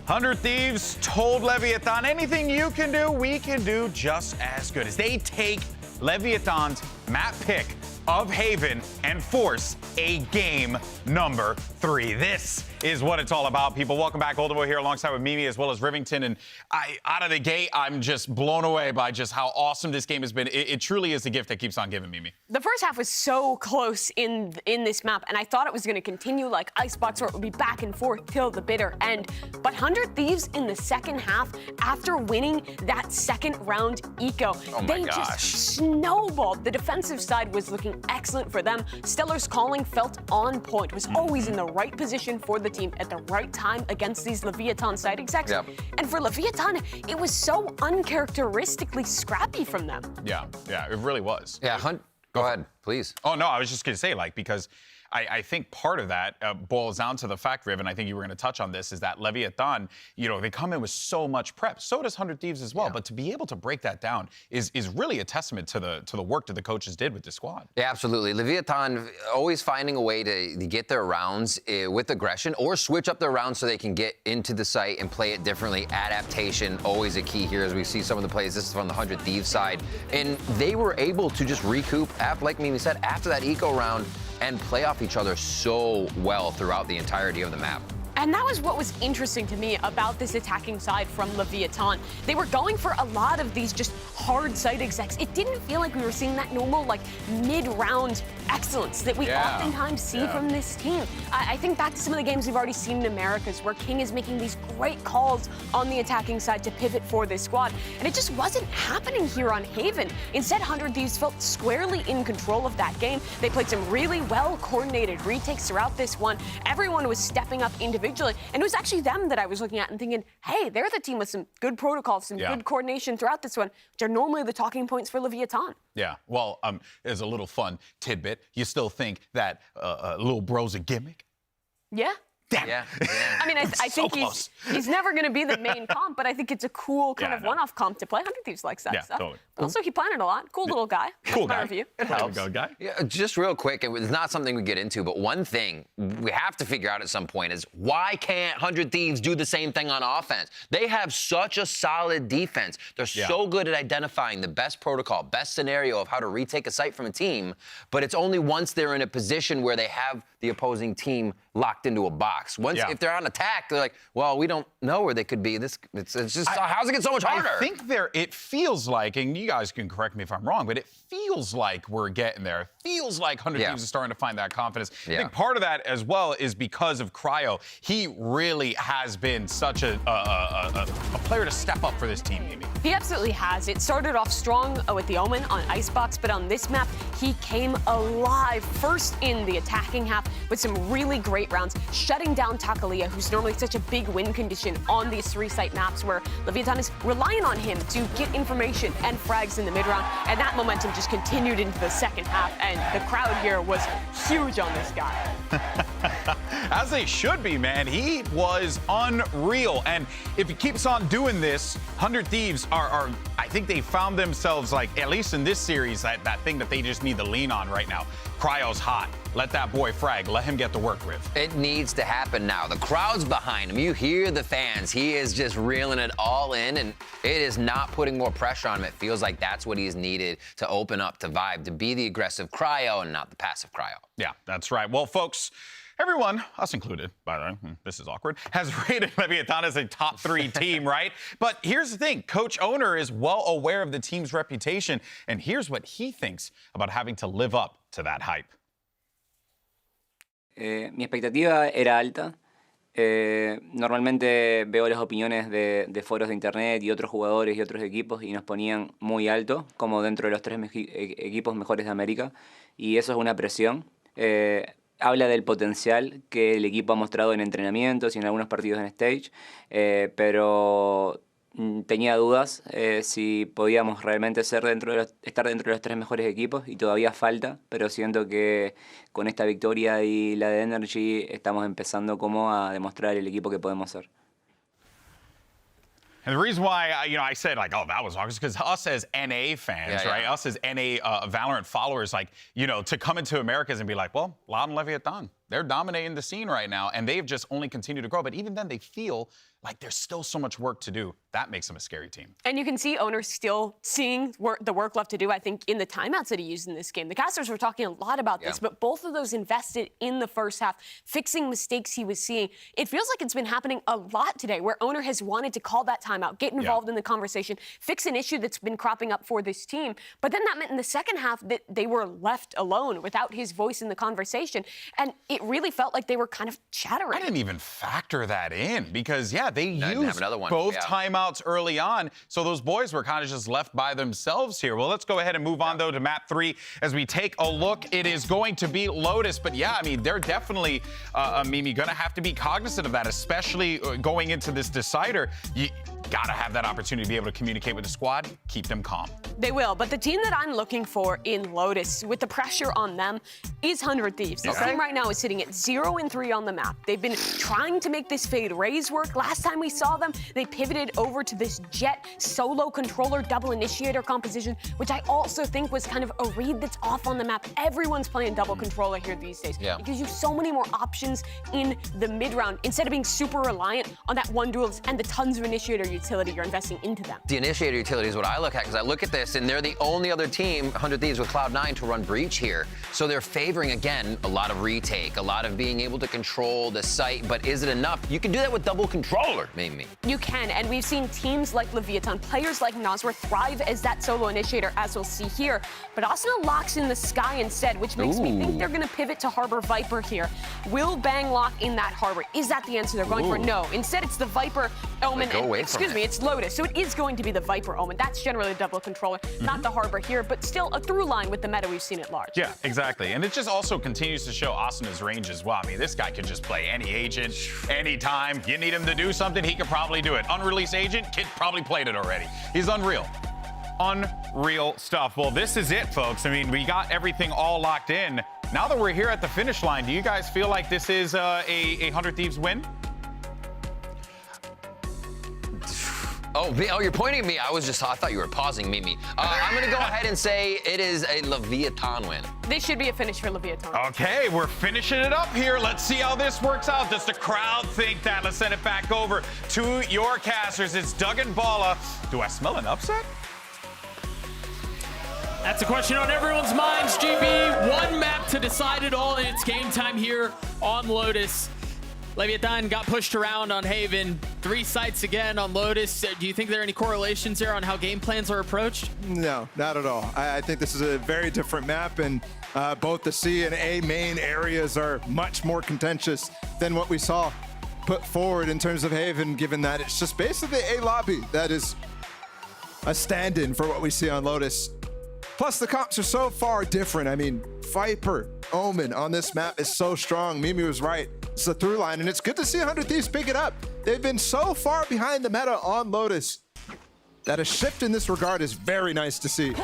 100 Thieves told Leviatán, anything you can do, we can do just as good. As they take Leviatán's map pick of Haven and force a game number 3. This is what it's all about, people. Welcome back. Oldemo here alongside with Mimi as well as Rivington. And out of the gate, I'm just blown away by just how awesome this game has been. It truly is the gift that keeps on giving, Mimi. The first half was so close in this map, and I thought it was going to continue like Icebox, where it would be back and forth till the bitter end. But 100 Thieves in the second half, after winning that second round eco, they just snowballed. The defensive side was looking excellent for them. Stellar's calling felt on point, was always in the right position for the team at the right time against these Leviatán side execs. Yep. And for Leviatán, it was so uncharacteristically scrappy from them. Yeah, it really was. Yeah, go ahead, please. Oh, no, I was just going to say, because I think part of that boils down to the fact, Riv, and I think you were going to touch on this, is that Leviatán, they come in with so much prep. So does 100 Thieves as well. Yeah. But to be able to break that down is really a testament to the work that the coaches did with the squad. Yeah, absolutely. Leviatán always finding a way to get their rounds with aggression or switch up their rounds so they can get into the site and play it differently. Adaptation, always a key here as we see some of the plays. This is from the 100 Thieves side. And they were able to just recoup, like Mimi said, after that eco round, and play off each other so well throughout the entirety of the map. And that was what was interesting to me about this attacking side from Leviatán. They were going for a lot of these just hard site execs. It didn't feel like we were seeing that normal, mid-round excellence that we oftentimes see from this team. I think back to some of the games we've already seen in Americas, where King is making these great calls on the attacking side to pivot for this squad. And it just wasn't happening here on Haven. Instead, 100 Thieves felt squarely in control of that game. They played some really well-coordinated retakes throughout this one. Everyone was stepping up individually. And it was actually them that I was looking at and thinking, hey, they're the team with some good protocols, some good coordination throughout this one, which are normally the talking points for Leviatán. Yeah, well, there's a little fun tidbit. You still think that Lil Bro's a gimmick? Yeah. Damn. Yeah. I mean, I think he's never going to be the main comp, but I think it's a cool kind of one-off comp to play. 100 Thieves likes that stuff. Totally. But also, he planted a lot. Cool little guy. Cool guy. Review. It helps. Go guy. Yeah, just real quick, it's not something we get into, but one thing we have to figure out at some point is why can't 100 Thieves do the same thing on offense? They have such a solid defense. They're so good at identifying the best protocol, best scenario of how to retake a site from a team, but it's only once they're in a position where they have the opposing team locked into a box. If they're on attack, they're like, well, we don't know where they could be. It's just, how's it get so much harder? I think it feels like, and you guys can correct me if I'm wrong, but it feels like we're getting there. It feels like 100 Thieves is starting to find that confidence. I think part of that as well is because of Cryo. He really has been such a player to step up for this team, Amy. He absolutely has. It started off strong with the Omen on Icebox, but on this map, he came alive first in the attacking half with some really great rounds, shutting down Takalia, who's normally such a big win condition on these 3-site maps where Leviatán is relying on him to get information and frags in the mid-round, and that momentum just continued into the second half, and the crowd here was huge on this guy. As they should be, man. He was unreal, and if he keeps on doing this, 100 Thieves are I think they found themselves, at least in this series, that thing that they just need to lean on right now. Cryo's hot. Let that boy frag. Let him get to work with. It needs to happen now. The crowd's behind him. You hear the fans. He is just reeling it all in, and it is not putting more pressure on him. It feels like that's what he's needed to open up, to vibe, to be the aggressive Cryo and not the passive Cryo. Yeah, that's right. Well, folks, everyone, us included, by the way, this is awkward, has rated Leviatán as a top 3 team, right? But here's the thing. Coach Owner is well aware of the team's reputation, and here's what he thinks about having to live up to that hype. Mi expectativa era alta. Normalmente veo las opiniones de foros de internet y otros jugadores y otros equipos y nos ponían muy alto, como dentro de los 3 equipos mejores de América, y eso es una presión. Habla del potencial que el equipo ha mostrado en entrenamientos y en algunos partidos en stage, pero tenía dudas si podíamos realmente estar dentro de los 3 mejores equipos, y todavía falta, pero siento que con esta victoria y la de Energy estamos empezando como a demostrar el equipo que podemos ser. And the reason why, I said, oh, that was awkward, is because us as NA fans, right? Us as NA Valorant followers, to come into Americas and be like, well, LATAM and Leviatán, They're dominating the scene right now, and they've just only continued to grow. But even then, they feel like there's still so much work to do. That makes them a scary team. And you can see owners still seeing the work left to do, I think, in the timeouts that he used in this game. The casters were talking a lot about this, but both of those invested in the first half, fixing mistakes he was seeing. It feels like it's been happening a lot today, where owner has wanted to call that timeout, get involved in the conversation, fix an issue that's been cropping up for this team. But then that meant in the second half that they were left alone without his voice in the conversation. And it really felt like they were kind of chattering. I didn't even factor that in because, yeah, they used one. both timeouts early on, so those boys were kind of just left by themselves here. Well, let's go ahead and move on, though, to map 3 as we take a look. It is going to be Lotus, but yeah, I mean, they're definitely, Mimi, going to have to be cognizant of that, especially going into this decider. You got to have that opportunity to be able to communicate with the squad, keep them calm. They will, but the team that I'm looking for in Lotus, with the pressure on them, is 100 Thieves. This team right now is sitting at 0-3 on the map. They've been trying to make this fade raise work. Last time we saw them, they pivoted over to this Jet solo controller double initiator composition, which I also think was kind of a read that's off on the map. Everyone's playing double controller here these days. It gives you so many more options in the mid round instead of being super reliant on that one duelist and the tons of initiator utility you're investing into them. The initiator utility is what I look at, because I look at this and they're the only other team, 100 Thieves with Cloud9, to run breach here. So they're favoring, again, a lot of retake, a lot of being able to control the site, but is it enough? You can do that with double controller, maybe. You can, and we've seen teams like Leviatán, players like Nasr thrive as that solo initiator, as we'll see here. But Asuna locks in the sky instead, which makes me think they're going to pivot to Harbor Viper here. Will Bang lock in that Harbor? Is that the answer they're going for? No. Instead, it's the Viper Omen. Excuse me, it's Lotus. So it is going to be the Viper Omen. That's generally a double controller, not the Harbor here, but still a through line with the meta we've seen at large. Yeah, exactly. And it just also continues to show Asuna's range as well. I mean, this guy can just play any agent, anytime. You need him to do something, he could probably do it. Unreleased agent, kid probably played it already. He's unreal. Unreal stuff. Well, this is it, folks. I mean, we got everything all locked in. Now that we're here at the finish line, do you guys feel like this is a 100 Thieves win? Oh, you're pointing at me. I thought you were pausing, Mimi. I'm going to go ahead and say it is a Leviatán win. This should be a finish for Leviatán. Okay, we're finishing it up here. Let's see how this works out. Does the crowd think that? Let's send it back over to your casters. It's Doug and Bala. Do I smell an upset? That's a question on everyone's minds, GB. One map to decide it all, and it's game time here on Lotus. Leviatán got pushed around on Haven. 3 sites again on Lotus. Do you think there are any correlations there on how game plans are approached? No, not at all. I think this is a very different map, and both the C and A main areas are much more contentious than what we saw put forward in terms of Haven, given that it's just basically A lobby that is a stand-in for what we see on Lotus. Plus, the comps are so far different. I mean, Viper, Omen on this map is so strong. Mimi was right. It's a through line, and it's good to see 100 Thieves pick it up. They've been so far behind the meta on Lotus that a shift in this regard is very nice to see.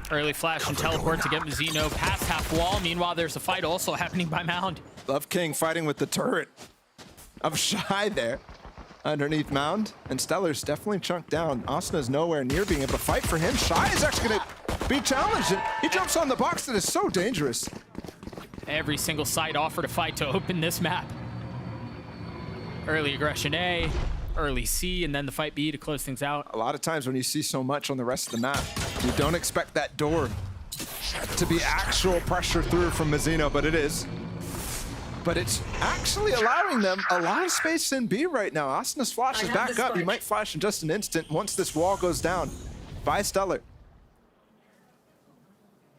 Early flash and teleport to get Mazzino past half wall. Meanwhile, there's a fight also happening by Mound. Love King fighting with the turret of Shy there underneath Mound, and Stellar's definitely chunked down. Asuna's nowhere near being able to fight for him. Shy is actually going to be challenged, and he jumps on the box that is so dangerous. Every single site offered a fight to open this map. Early aggression A, early C, and then the fight B to close things out. A lot of times when you see so much on the rest of the map, you don't expect that door to be actual pressure through from Mazzino, but it is. But it's actually allowing them a lot of space in B right now. Asuna's flash is back up. He might flash in just an instant once this wall goes down by Stellar.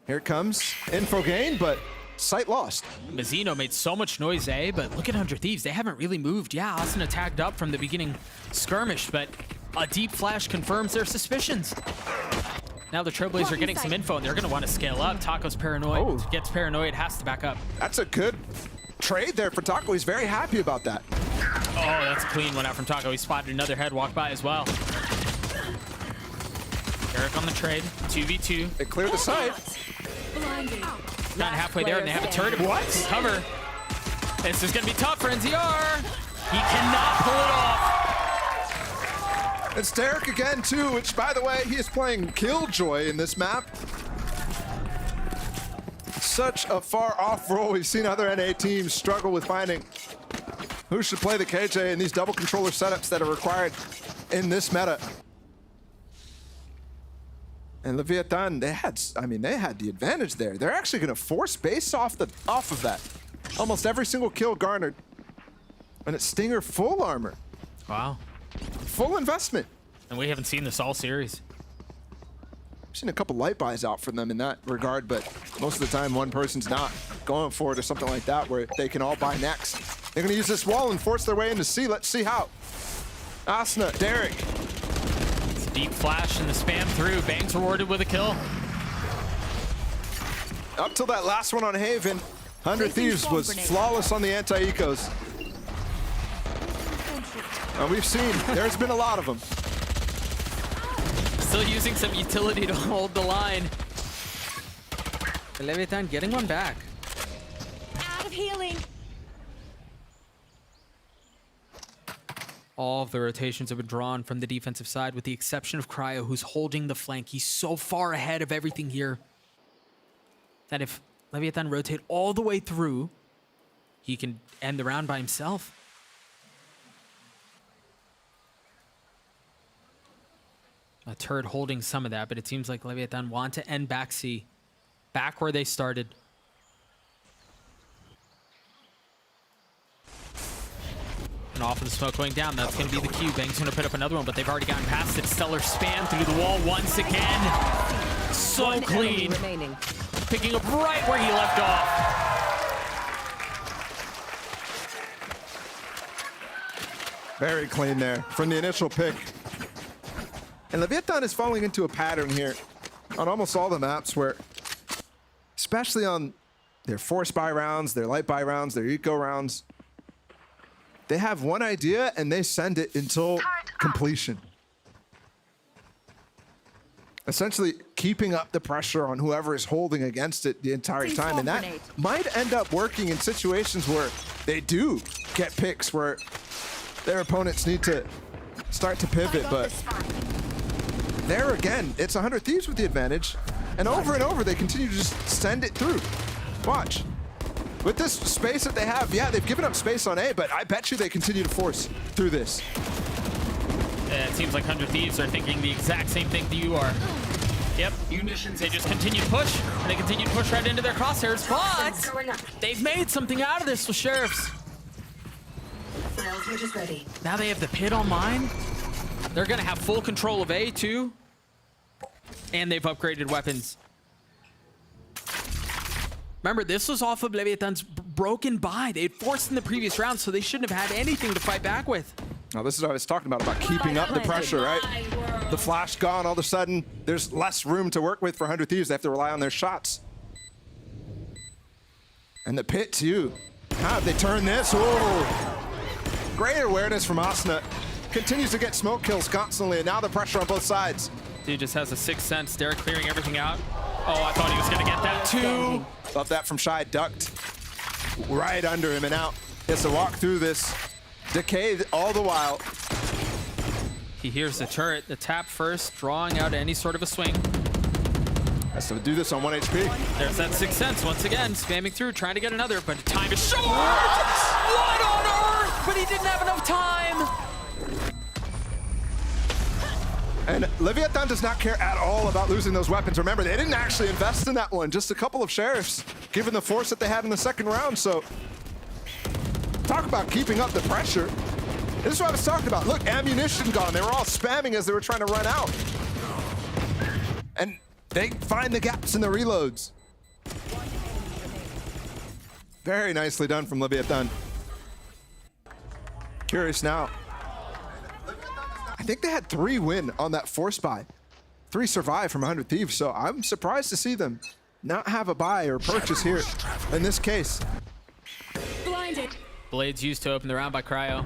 Here it comes. Info gain, but sight lost. Mazzino made so much noise, but look at 100 Thieves. They haven't really moved. Yeah, Asuna tagged up from the beginning skirmish, but a deep flash confirms their suspicions. Now the Trailblazers are getting some info, and they're going to want to scale up. Taco's paranoid. Gets paranoid, has to back up. That's a good trade there for Taco. He's very happy about that. Oh, that's a clean one out from Taco. He spotted another head walk by as well. Eric on the trade. 2v2. They clear the site. Not halfway there, and they have a turret. What? Cover. This is going to be tough for NZR. He cannot pull it off. It's Derek again, too, which, by the way, he is playing Killjoy in this map. So such a far off role. We've seen other NA teams struggle with finding who should play the KJ in these double controller setups that are required in this meta. And Leviatán, they had the advantage there. They're actually going to force base off of that. Almost every single kill garnered. And it's Stinger full armor. Wow. Full investment. And we haven't seen this all series. I've seen a couple light buys out from them in that regard, but most of the time one person's not going for it or something like that where they can all buy next. They're going to use this wall and force their way into C. Let's see how. Asuna, Derek. It's a deep flash and the spam through. Bangs rewarded with a kill. Up till that last one on Haven, 100 Thieves was flawless on the anti-ecos. And we've seen, there's been a lot of them. Still using some utility to hold the line. Leviatán getting one back. Out of healing. All of the rotations have been drawn from the defensive side with the exception of Cryo, who's holding the flank. He's so far ahead of everything here that if Leviatán rotate all the way through, he can end the round by himself. A turret holding some of that, but it seems like Leviatán want to end back C, back where they started. And off of the smoke going down, that's going to be the cue. Bang's going to put up another one, but they've already gotten past it. Stellar spam through the wall once again. So clean. Picking up right where he left off. Very clean there from the initial pick. And Leviatán is falling into a pattern here on almost all the maps where, especially on their force buy rounds, their light buy rounds, their eco rounds, they have one idea and they send it until completion. Essentially keeping up the pressure on whoever is holding against it the entire time. And that might end up working in situations where they do get picks where their opponents need to start to pivot, but there again, it's 100 Thieves with the advantage, and over they continue to just send it through. Watch. With this space that they have, yeah, they've given up space on A, but I bet you they continue to force through this. Yeah, it seems like 100 Thieves are thinking the exact same thing that you are. Yep, they just continue to push, and they continue to push right into their crosshairs, but they've made something out of this with Sheriffs. Now they have the pit online. They're gonna have full control of A too. And they've upgraded weapons. Remember, this was off of Leviatán's broken buy. They had forced in the previous round, so they shouldn't have had anything to fight back with. Now, this is what I was talking about keeping up the pressure, right? The flash gone, all of a sudden, there's less room to work with for 100 Thieves. They have to rely on their shots. And the pit, too. How they turn this? Oh! Great awareness from Asuna. Continues to get smoke kills constantly, and now the pressure on both sides. Dude just has a sixth sense. Derek clearing everything out. Oh, I thought he was gonna get that too. Love that from Shy, ducked right under him and out. He has to walk through this decay all the while. He hears the turret, the tap first, drawing out any sort of a swing. Has to do this on 1 HP. There's that sixth sense once again, spamming through, trying to get another, but time is short! What on earth? But he didn't have enough time. And Leviatán does not care at all about losing those weapons. Remember, they didn't actually invest in that one. Just a couple of Sheriffs, given the force that they had in the second round. So, talk about keeping up the pressure. This is what I was talking about. Look, ammunition gone. They were all spamming as they were trying to run out. And they find the gaps in the reloads. Very nicely done from Leviatán. Curious now. I think they had 3 win on that force buy. 3 survive from 100 Thieves, so I'm surprised to see them not have a buy or purchase here in this case. Blinded. Blades used to open the round by Cryo.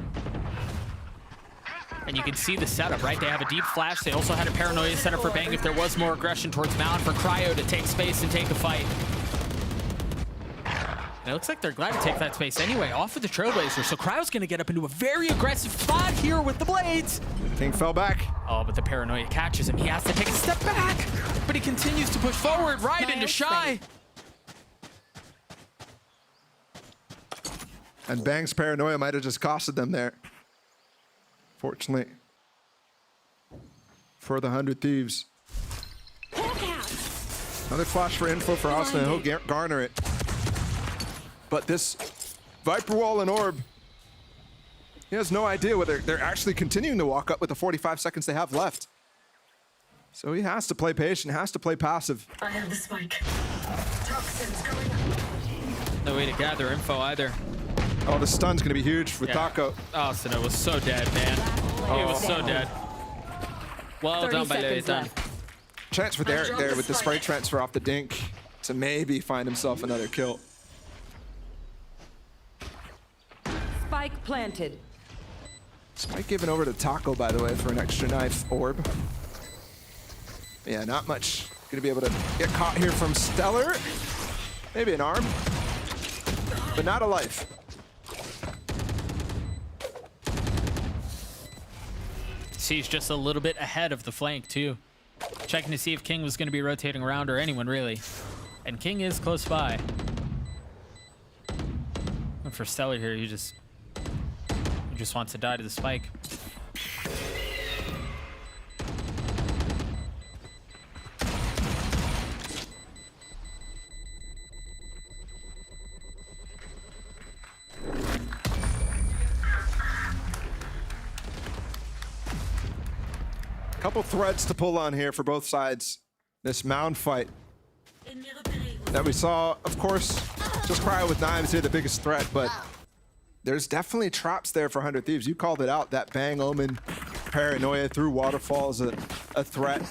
And you can see the setup, right? They have a deep flash. They also had a paranoia setup for Bang if there was more aggression towards Mount for Cryo to take space and take a fight. And it looks like they're glad to take that space anyway, off of the Trailblazer. So Cryo's gonna get up into a very aggressive spot here with the Blades. King fell back. Oh, but the paranoia catches him. He has to take a step back, but he continues to push forward right into Shy. And Bang's paranoia might have just costed them there. Fortunately for the 100 Thieves. Hawk out. Another flash for info for Asuna. He'll garner it. But this Viper Wall and Orb, he has no idea whether they're actually continuing to walk up with the 45 seconds they have left. So he has to play patient, has to play passive. I have the spike. Toxins going up. No way to gather info either. Oh, the stun's gonna be huge with Taco. Asuna was so dead, man. He was so dead. Well done by Leviatán. Chance for Derek there with the spray transfer off the dink to maybe find himself another kill. Spike planted. Spike given over to Taco, by the way, for an extra knife orb. Yeah, not much gonna be able to get caught here from Stellar. Maybe an arm, but not a life. He's just a little bit ahead of the flank too. Checking to see if King was going to be rotating around or anyone really. And King is close by. And for Stellar here, he just wants to die to the spike. Couple threads to pull on here for both sides. This mound fight that we saw, of course, just Cryo with knives here, the biggest threat, but there's definitely traps there for 100 Thieves. You called it out, that Bang Omen paranoia through Waterfall is a threat.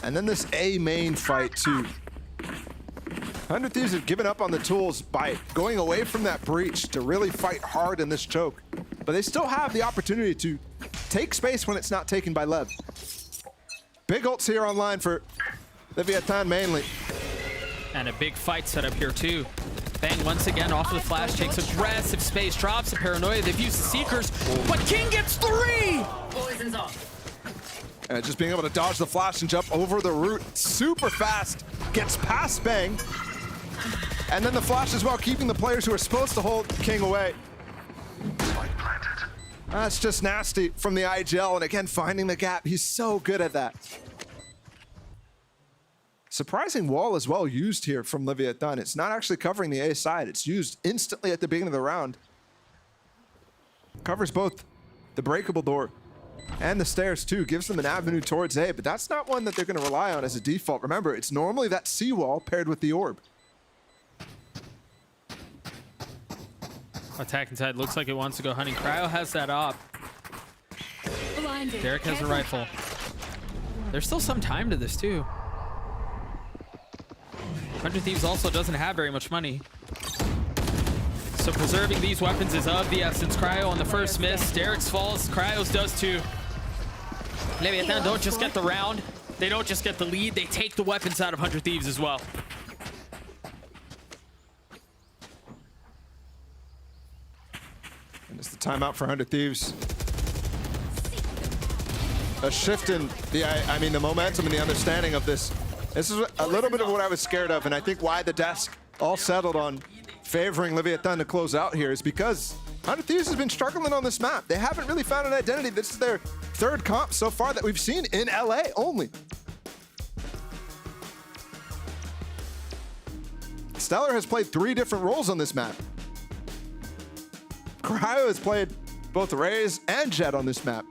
And then this A main fight too. 100 Thieves have given up on the tools by going away from that breach to really fight hard in this choke. But they still have the opportunity to take space when it's not taken by Lev. Big ults here online for Leviatán mainly. And a big fight set up here too. Bang once again off of the flash, takes aggressive space, drops the paranoia. They've used the Seekers, but King gets 3! Poison's off. And just being able to dodge the flash and jump over the root super fast, gets past Bang. And then the flash as well, keeping the players who are supposed to hold King away. That's just nasty from the IGL, and again, finding the gap. He's so good at that. Surprising wall as well used here from Leviatán. It's not actually covering the A side. It's used instantly at the beginning of the round. Covers both the breakable door and the stairs too. Gives them an avenue towards A, but that's not one that they're going to rely on as a default. Remember, it's normally that C wall paired with the orb. Attack inside looks like it wants to go hunting. Cryo has that op. Blinded. Derek has a rifle. There's still some time to this too. 100 Thieves also doesn't have very much money. So preserving these weapons is of the essence. Cryo on the first miss. Derek's falls. Cryo's does too. Leviatán don't just get the round. They don't just get the lead. They take the weapons out of 100 Thieves as well. And it's the timeout for 100 Thieves. A shift in the momentum and the understanding of this. This is a little bit of what I was scared of, and I think why the desk all settled on favoring Leviatán to close out here is because 100 Thieves has been struggling on this map. They haven't really found an identity. This is their third comp so far that we've seen in LA only. Stellar has played 3 different roles on this map. Cryo has played both Raze and Jet on this map.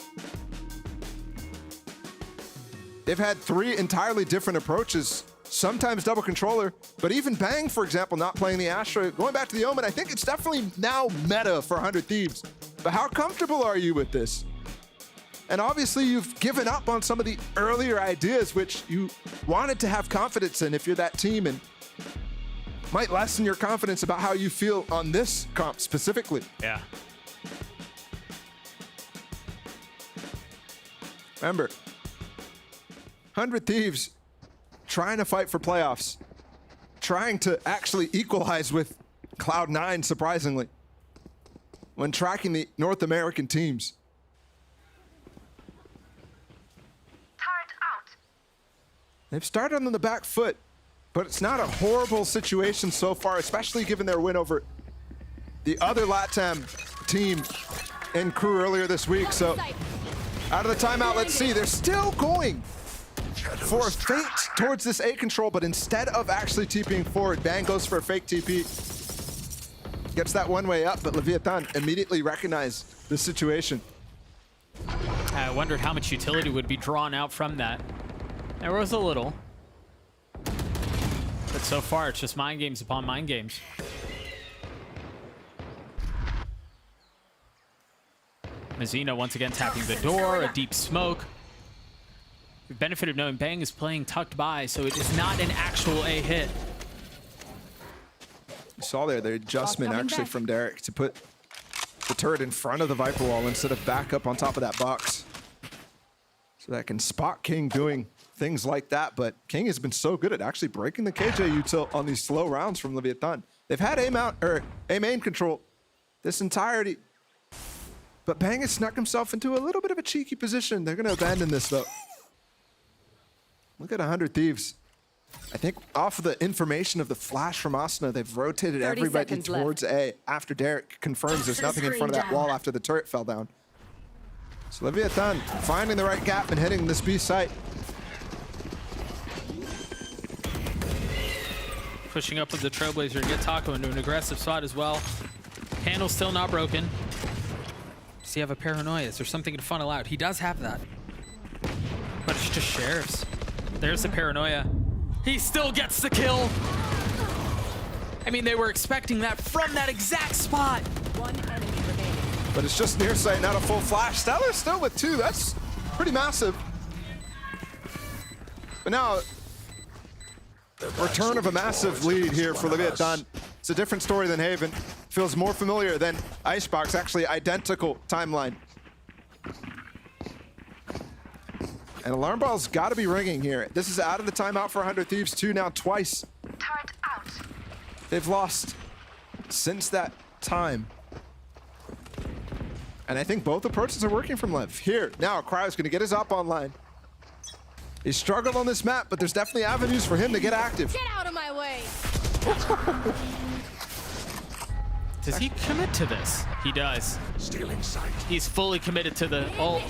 They've had 3 entirely different approaches, sometimes double controller, but even Bang, for example, not playing the Astra. Going back to the Omen, I think it's definitely now meta for 100 Thieves. But how comfortable are you with this? And obviously you've given up on some of the earlier ideas which you wanted to have confidence in if you're that team, and might lessen your confidence about how you feel on this comp specifically. Yeah. Remember, 100 Thieves trying to fight for playoffs, trying to actually equalize with Cloud9, surprisingly, when tracking the North American teams. Turret out. They've started on the back foot, but it's not a horrible situation so far, especially given their win over the other LATAM team and crew earlier this week. So out of the timeout, let's see. They're still going for a feint towards this A control, but instead of actually TPing forward, Bang goes for a fake TP. Gets that one way up, but Leviatán immediately recognized the situation. I wondered how much utility would be drawn out from that. There was a little. But so far, it's just mind games upon mind games. Mazina once again tapping the door, a deep smoke. The benefit of knowing Bang is playing tucked by, so it is not an actual A hit. You saw there the adjustment actually from Derek to put the turret in front of the Viper wall instead of back up on top of that box. So that can spot King doing things like that, but King has been so good at actually breaking the KJ util on these slow rounds from Leviatán. They've had A main control this entirety, but Bang has snuck himself into a little bit of a cheeky position. They're going to abandon this though. Look at 100 Thieves. I think off of the information of the flash from Asuna, they've rotated everybody towards A after Derek confirms there's nothing in front of that wall after the turret fell down. So Leviatán finding the right gap and hitting this B site. Pushing up with the Trailblazer, get Taco into an aggressive spot as well. Handle still not broken. Does he have a paranoia? Is there something to funnel out? He does have that. But it's just sheriffs. There's the paranoia. He still gets the kill. I mean, they were expecting that from that exact spot. One enemy remaining. But it's just near sight, not a full flash. Stellar still with 2. That's pretty massive. But now, return of a massive lead here for Leviatán. It's a different story than Haven. Feels more familiar than Icebox, actually identical timeline. And alarm bell's got to be ringing here. This is out of the timeout for 100 Thieves 2 now twice. Turret out. They've lost since that time. And I think both approaches are working from Lev. Here, now Cryo's going to get his op online. He struggled on this map, but there's definitely avenues for him to get active. Get out of my way. Does he commit to this? He does. Stealing sight. He's fully committed to the ult.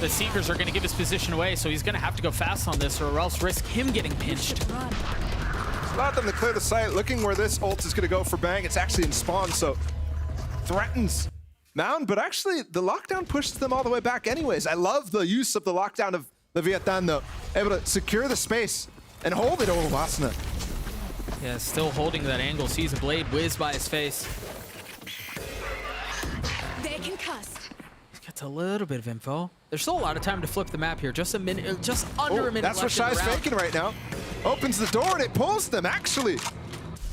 The Seekers are going to give his position away, so he's going to have to go fast on this or else risk him getting pinched. Allowed them to clear the site. Looking where this ult is going to go for Bang. It's actually in spawn, so threatens Mound, but actually the lockdown pushes them all the way back anyways. I love the use of the lockdown of Leviatán though. Able to secure the space and hold it over Asuna. Yeah, still holding that angle. Sees a blade whiz by his face. They can cuss. Gets a little bit of info. There's still a lot of time to flip the map here. Just a minute, just under a minute That's what left in the Shy's round. faking right now. Opens the door and it pulls them, actually.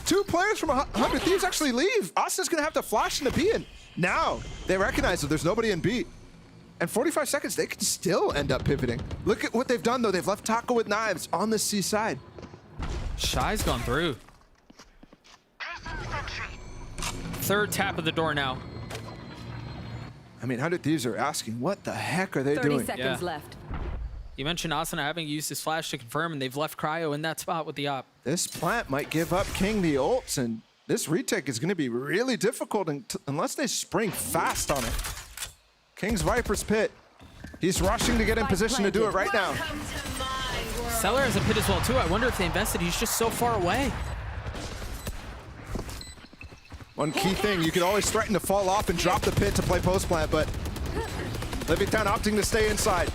2 players from 100 Thieves actually leave. Asuna's gonna have to flash into B, and now they recognize that there's nobody in B. And 45 seconds, they could still end up pivoting. Look at what they've done though. They've left Taco with knives on the C side. Shy's gone through. Third tap of the door now. I mean, 100 Thieves are asking, what the heck are they 30 doing? seconds Yeah. left. You mentioned Asuna having used his flash to confirm, and they've left Cryo in that spot with the op. This plant might give up King the ults, and this retake is going to be really difficult unless they spring fast on it. King's Viper's pit. He's rushing to get in position to do it right now. Welcome to my world. Seller has a pit as well too. I wonder if they invested. He's just so far away. One key thing, you can always threaten to fall off and drop the pit to play post plant, but Leviatán opting to stay inside.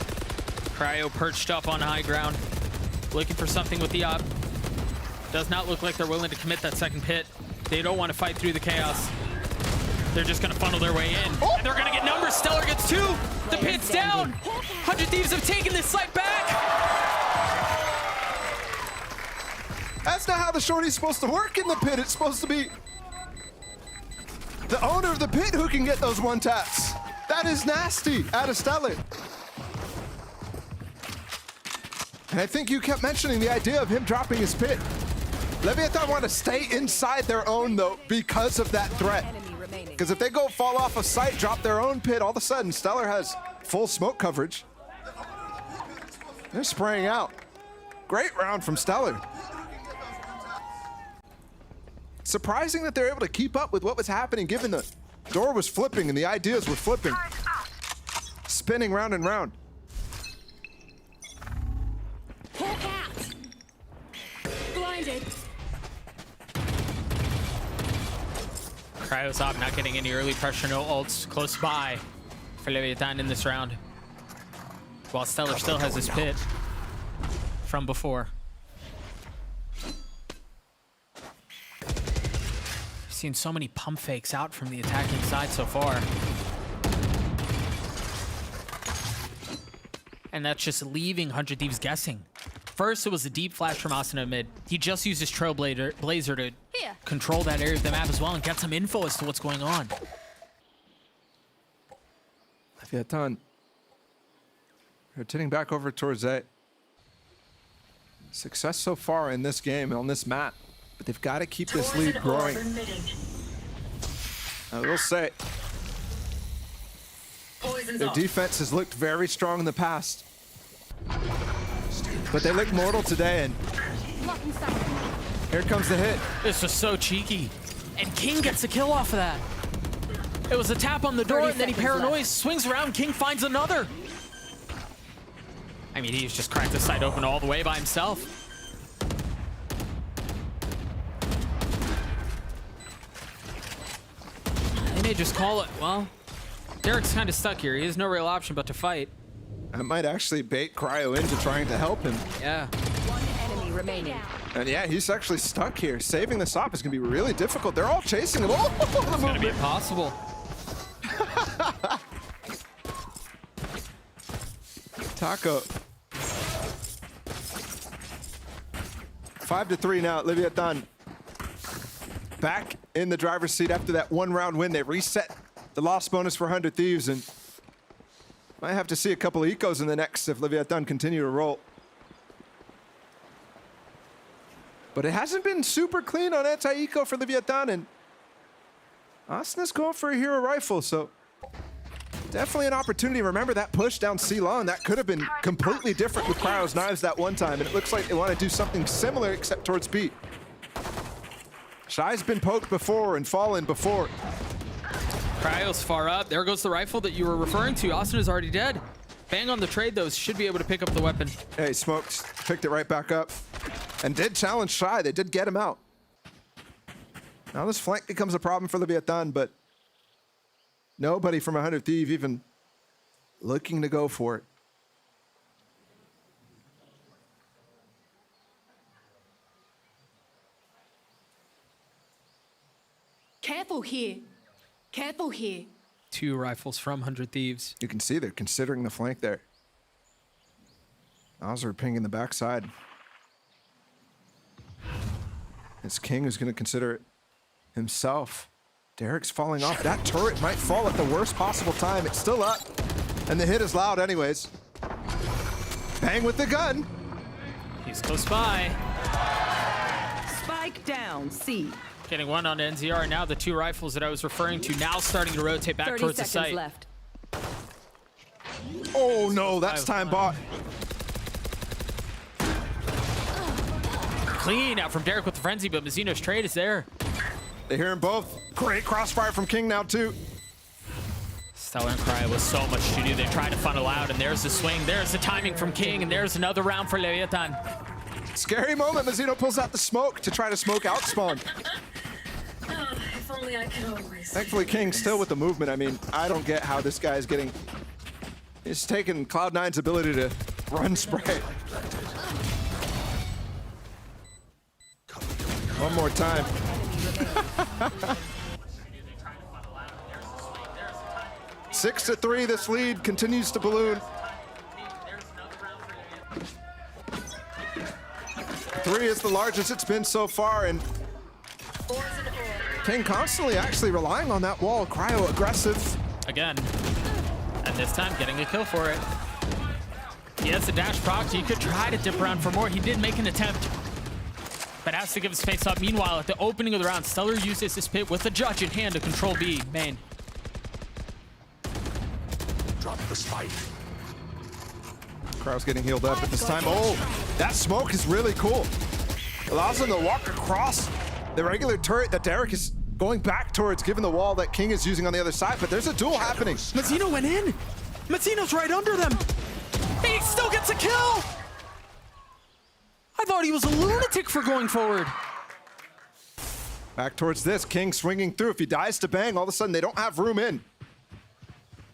Cryo perched up on high ground, looking for something with the op. Does not look like they're willing to commit that second pit. They don't want to fight through the chaos. They're just going to funnel their way in. Oh. And they're going to get numbers. Stellar gets 2. The pit's down. 100 Thieves have taken this site back. That's not how the shorty's supposed to work in the pit. It's supposed to be the owner of the pit who can get those one taps. That is nasty out of Stellar. And I think you kept mentioning the idea of him dropping his pit. Leviatán want to stay inside their own though because of that threat. Enemy remaining. Because if they go fall off a site, drop their own pit, all of a sudden Stellar has full smoke coverage. They're spraying out. Great round from Stellar. surprising that they're able to keep up with what was happening, given the door was flipping and the ideas were flipping. Spinning round and round. Hawk out. Blinded. Cryo's up, not getting any early pressure, no ults close by for Leviatán in this round. While Stellar still has his pit from before. Seen so many pump fakes out from the attacking side so far. And that's just leaving 100 Thieves guessing. First, it was a deep flash from Asuna mid. He just used his Trailblazer to control that area of the map as well and get some info as to what's going on. Leviatán. Rotating back over towards A. Success so far in this game, on this map. But they've got to keep this lead growing. I will say, their defense has looked very strong in the past. But they look mortal today, and here comes the hit. This was so cheeky. And King gets a kill off of that. It was a tap on the door, and then he paranoids, swings around, King finds another. I mean, he's just cracked the site open all the way by himself. They may just call it, well, Derek's kind of stuck here. He has no real option but to fight. I might actually bait Cryo into trying to help him. Yeah. One enemy remaining. And yeah, he's actually stuck here. Saving this op is going to be really difficult. They're all chasing him. Oh, It's going to be impossible. Taco. 5-3 now at Leviatán. Back in the driver's seat after that one-round win. They reset the loss bonus for 100 Thieves, and might have to see a couple of ecos in the next if Leviatán continue to roll. But it hasn't been super clean on anti-eco for Leviatán, and Asuna's going for a hero rifle, so definitely an opportunity. Remember that push down C-Long, that could have been completely different with Cryo's knives that one time, and it looks like they want to do something similar except towards B. Shy's been poked before and fallen before. Cryo's far up. There goes the rifle that you were referring to. Asuna's already dead. Bang on the trade, though. Should be able to pick up the weapon. Hey, Smokes picked it right back up and did challenge Shy. They did get him out. Now this flank becomes a problem for Leviatán, but nobody from 100 Thieves even looking to go for it. Careful here. Careful here. 2 rifles from 100 Thieves. You can see they're considering the flank there. Ozzer pinging the backside. It's King who's going to consider it himself. Derek's falling off. That turret might fall at the worst possible time. It's still up, and the hit is loud anyways. Bang with the gun. He's close by. Spike down, C. Getting one on NZR, and now the 2 rifles that I was referring to now starting to rotate back 30 towards the seconds site. left. Oh no, that's time bought. Clean out from Derek with the frenzy, but Mazzino's trade is there. They hear him both. Great crossfire from King now too. Stellar and Cryo with so much to do. They try to funnel out, and there's the swing. There's the timing from King, and there's another round for Leviatán. Scary moment. Mazzino pulls out the smoke to try to smoke out spawn. If only I could always. Thankfully, King still with the movement. I mean, I don't get how this guy is getting... He's taking Cloud9's ability to run spray. One more time. Six to 3, this lead continues to balloon. 3 is the largest it's been so far, and King constantly actually relying on that wall. Cryo aggressive. Again. And this time getting a kill for it. He has the dash proc. He could try to dip around for more. He did make an attempt, but has to give his face up. Meanwhile, at the opening of the round, Stellar uses his pit with the judge in hand to control B main. Drop the spike. Cryo's getting healed up at this time. Oh, that smoke is really cool. Allows him to walk across the regular turret that Derek is going back towards, given the wall that King is using on the other side, but there's a duel happening. Mazzino went in. Mazzino's right under them. He still gets a kill. I thought he was a lunatic for going forward. Back towards this, King swinging through. If he dies to Bang, all of a sudden they don't have room in.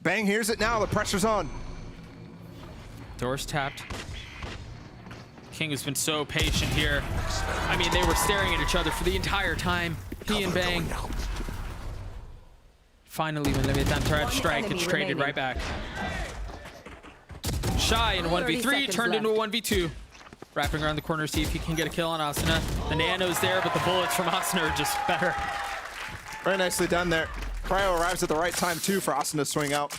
Bang hears it now, the pressure's on. Doors tapped. King has been so patient here. I mean, they were staring at each other for the entire time. He and Bang. Finally, when Leviatán tried to strike, it's traded right back. Shy in a 1v3, turned into a 1v2. Wrapping around the corner to see if he can get a kill on Asuna. The nano's there, but the bullets from Asuna are just better. Very nicely done there. Cryo arrives at the right time too for Asuna to swing out,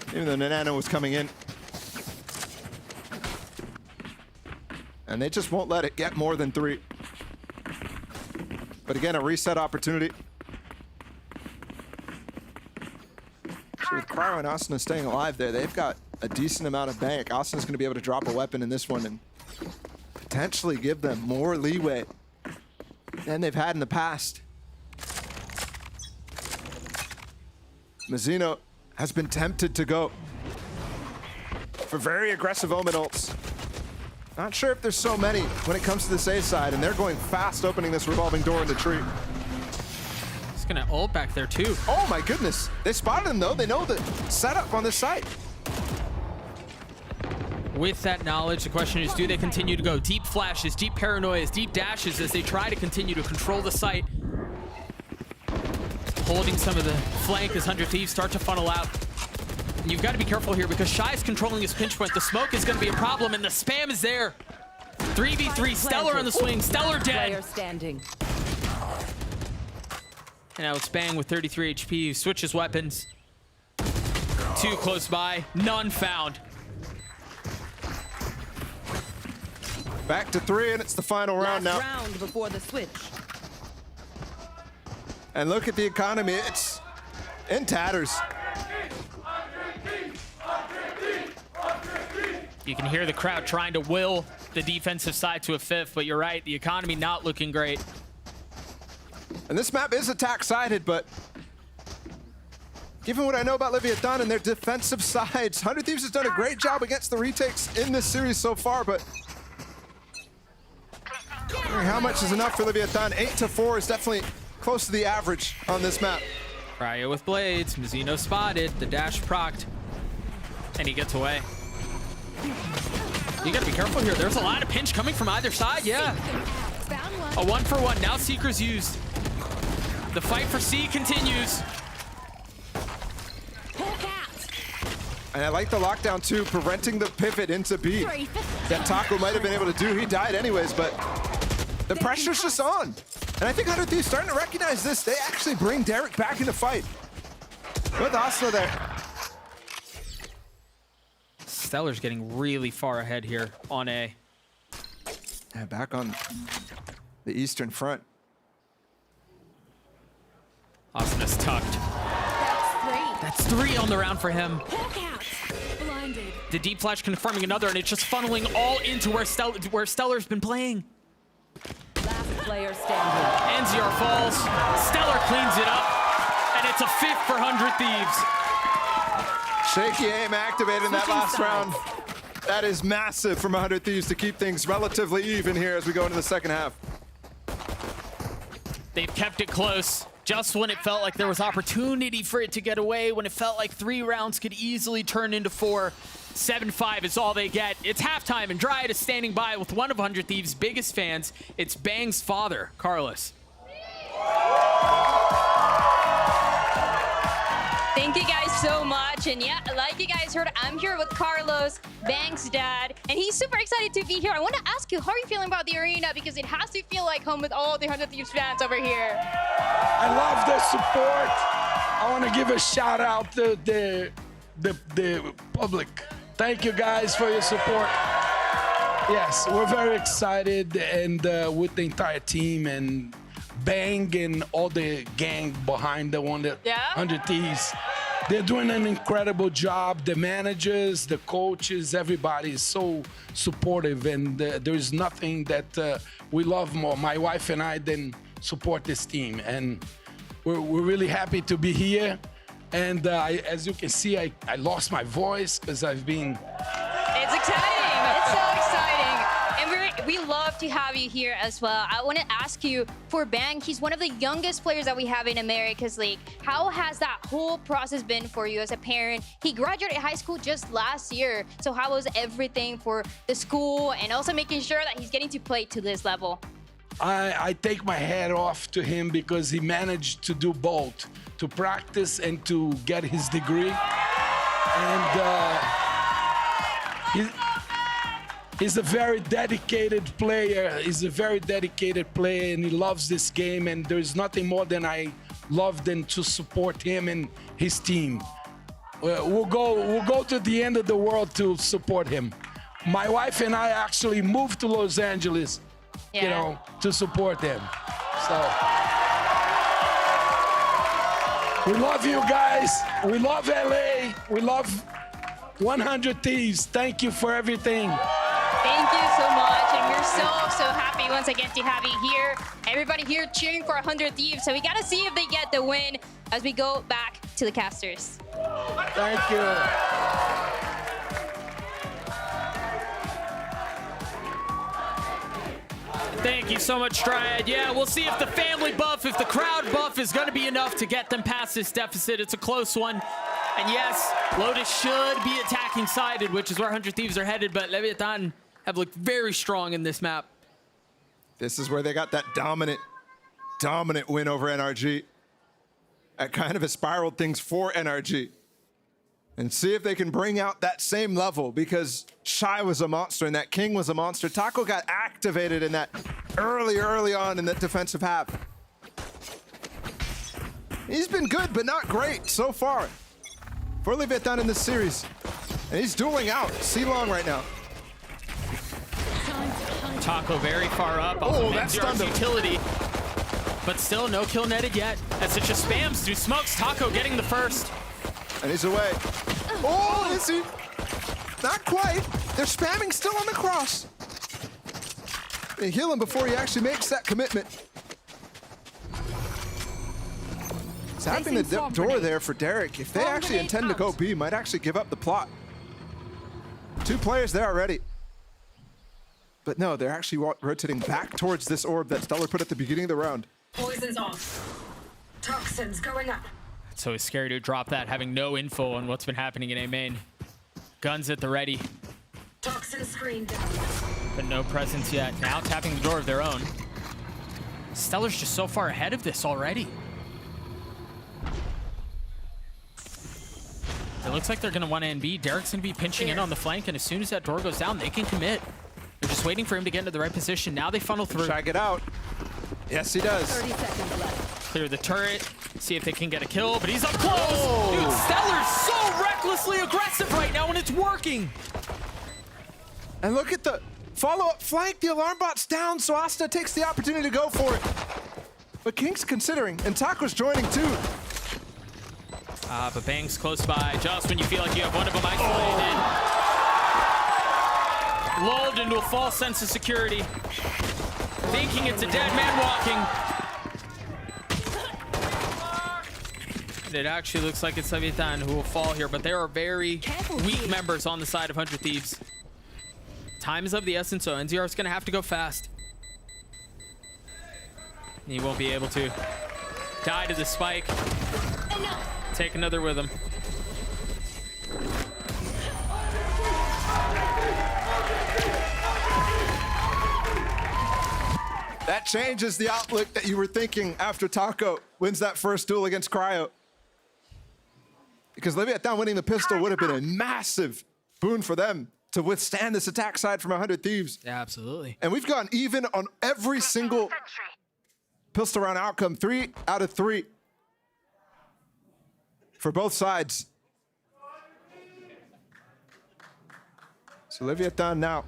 even though the nano was coming in. And they just won't let it get more than 3. But again, a reset opportunity. So with Cryo and Asuna staying alive there, they've got a decent amount of bank. Asuna's going to be able to drop a weapon in this one and potentially give them more leeway than they've had in the past. Mazzino has been tempted to go for very aggressive Omen ults. Not sure if there's so many when it comes to this A side, and they're going fast opening this revolving door in the tree. He's gonna ult back there too. Oh my goodness. They spotted him though. They know the setup on this site. With that knowledge, the question is, do they continue to go deep flashes, deep paranoias, deep dashes as they try to continue to control the site? Holding some of the flank as 100 Thieves start to funnel out. And you've got to be careful here because Shy is controlling his pinch point. The smoke is going to be a problem, and the spam is there. 3v3, Stellar on the swing, Stellar dead. Player standing. And now it's Bang with 33 HP, switches weapons. 2 close by, none found. Back to 3, and it's the final round now. Round before the switch. And look at the economy. It's in tatters. You can hear the crowd trying to will the defensive side to a 5th, but you're right, the economy not looking great. And this map is attack-sided, but given what I know about Leviatán and their defensive sides, 100 Thieves has done a great job against the retakes in this series so far, but how much is enough for Leviatán? 8-4 is definitely close to the average on this map. Cryo with blades, Mazzino spotted, the dash procced, and he gets away. You gotta be careful here. There's a lot of pinch coming from either side, yeah. A 1-for-1, now Seeker's used. The fight for C continues. And I like the lockdown too, preventing the pivot into B. That Taco might have been able to do. He died anyways, but the pressure's just on. And I think 100 Thieves starting to recognize this. They actually bring Derek back in the fight. With Asuna there. Stellar's getting really far ahead here on A. Yeah, back on the eastern front. Asuna's tucked. That's 3 on the round for him. Blinded. The deep flash confirming another, and it's just funneling all into where Stellar's been playing. Last player standing. NZR falls, Stellar cleans it up, and it's a 5th for 100 Thieves. Shaky aim activated in that last round. That is massive from 100 Thieves to keep things relatively even here as we go into the second half. They've kept it close. Just when it felt like there was opportunity for it to get away, when it felt like 3 rounds could easily turn into 4, 7-5 is all they get. It's halftime, and Riot is standing by with one of 100 Thieves' biggest fans. It's Bang's father, Carlos. Thank you guys so much. And yeah, like you guys heard, I'm here with Carlos, Bang's dad, and he's super excited to be here. I want to ask you, how are you feeling about the arena? Because it has to feel like home with all the 100 Thieves fans over here. I love the support. I want to give a shout out to the public. Thank you guys for your support. Yes, we're very excited, and with the entire team and Bang and all the gang behind the 100 Thieves. They're doing an incredible job. The managers, the coaches, everybody is so supportive, and there's nothing that we love more, my wife and I, than support this team. And we're really happy to be here. And as you can see, I lost my voice because I've been... It's exciting. It's so exciting. And we love to have you here as well. I want to ask you for Bang. He's one of the youngest players that we have in Americas League. How has that whole process been for you as a parent? He graduated high school just last year. So how was everything for the school and also making sure that he's getting to play to this level? I take my hat off to him because he managed to do both, to practice and to get his degree. And he's a very dedicated player. He's a very dedicated player, and he loves this game. And there's nothing more than I love than to support him and his team. We'll go to the end of the world to support him. My wife and I actually moved to Los Angeles, you know, to support him. So we love you guys. We love LA. We love 100 Thieves. Thank you for everything. Thank you so much, and we're so happy once again to have you here. Everybody here cheering for 100 Thieves, so we gotta see if they get the win as we go back to the casters. Thank you. Thank you so much, Triad. Yeah, we'll see if the family buff, if the crowd buff is going to be enough to get them past this deficit. It's a close one. And yes, Lotus should be attacking sided, which is where 100 Thieves are headed, but Leviatán have looked very strong in this map. This is where they got that dominant win over NRG. That kind of has spiraled things for NRG. And see if they can bring out that same level, because Shy was a monster and that King was a monster. Taco got activated in that early on in that defensive half. He's been good, but not great so far for Leviatán in this series. And he's dueling out C-Long right now. Taco very far up. Oh, that's stunned him. Utility. But still no kill netted yet. As it just spams through smokes. Taco getting the first. And he's away. Oh, is he? Not quite. They're spamming still on the cross. They heal him before he actually makes that commitment. Tapping the door there for Derek. If they actually intend to go B, might actually give up the plot. 2 players there already. But no, they're actually rotating back towards this orb that Stellar put at the beginning of the round. Poison's off. Toxins going up. So he's scary to drop that, having no info on what's been happening in A main. Guns at the ready. Toxin screen down. But no presence yet. Now tapping the door of their own. Stellar's just so far ahead of this already. It looks like they're going to want to NB. Derek's going to be pinching in on the flank, and as soon as that door goes down, they can commit. They're just waiting for him to get into the right position. Now they funnel through. Try to get out. Yes, he does. 30 seconds left. Clear the turret, see if they can get a kill, but he's up close. Oh. Dude, Stellar's so recklessly aggressive right now, and it's working. And look at the follow-up flank. The alarm bot's down, so Asuna takes the opportunity to go for it. But King's considering, and Taco's joining too. But Bang's close by, just when you feel like you have one of them isolated. Lulled into a false sense of security. Thinking it's a dead man walking. It actually looks like it's Leviatán who will fall here, but there are very weak members on the side of 100 Thieves. Time is of the essence, so NZR is going to have to go fast. He won't be able to die to the spike. Take another with him. That changes the outlook that you were thinking after Taco wins that first duel against Cryo. Because Leviatán winning the pistol would have been a massive boon for them to withstand this attack side from 100 Thieves. Yeah, absolutely. And we've gone even on every single pistol round outcome, 3 out of 3 for both sides. So Leviatán now.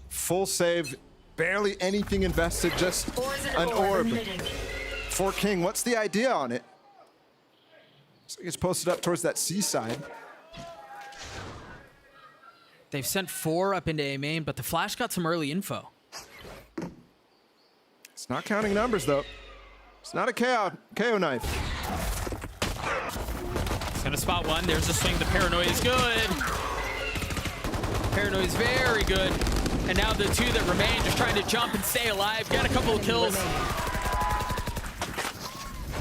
Full save, barely anything invested, just an orb. For King, what's the idea on it? Looks like it's posted up towards that C side. They've sent 4 up into A main, but the Flash got some early info. It's not counting numbers, though. It's not a KO knife. He's gonna spot one. There's a swing. The paranoia is good. Paranoia is very good. And now the two that remain just trying to jump and stay alive. Got a couple of kills.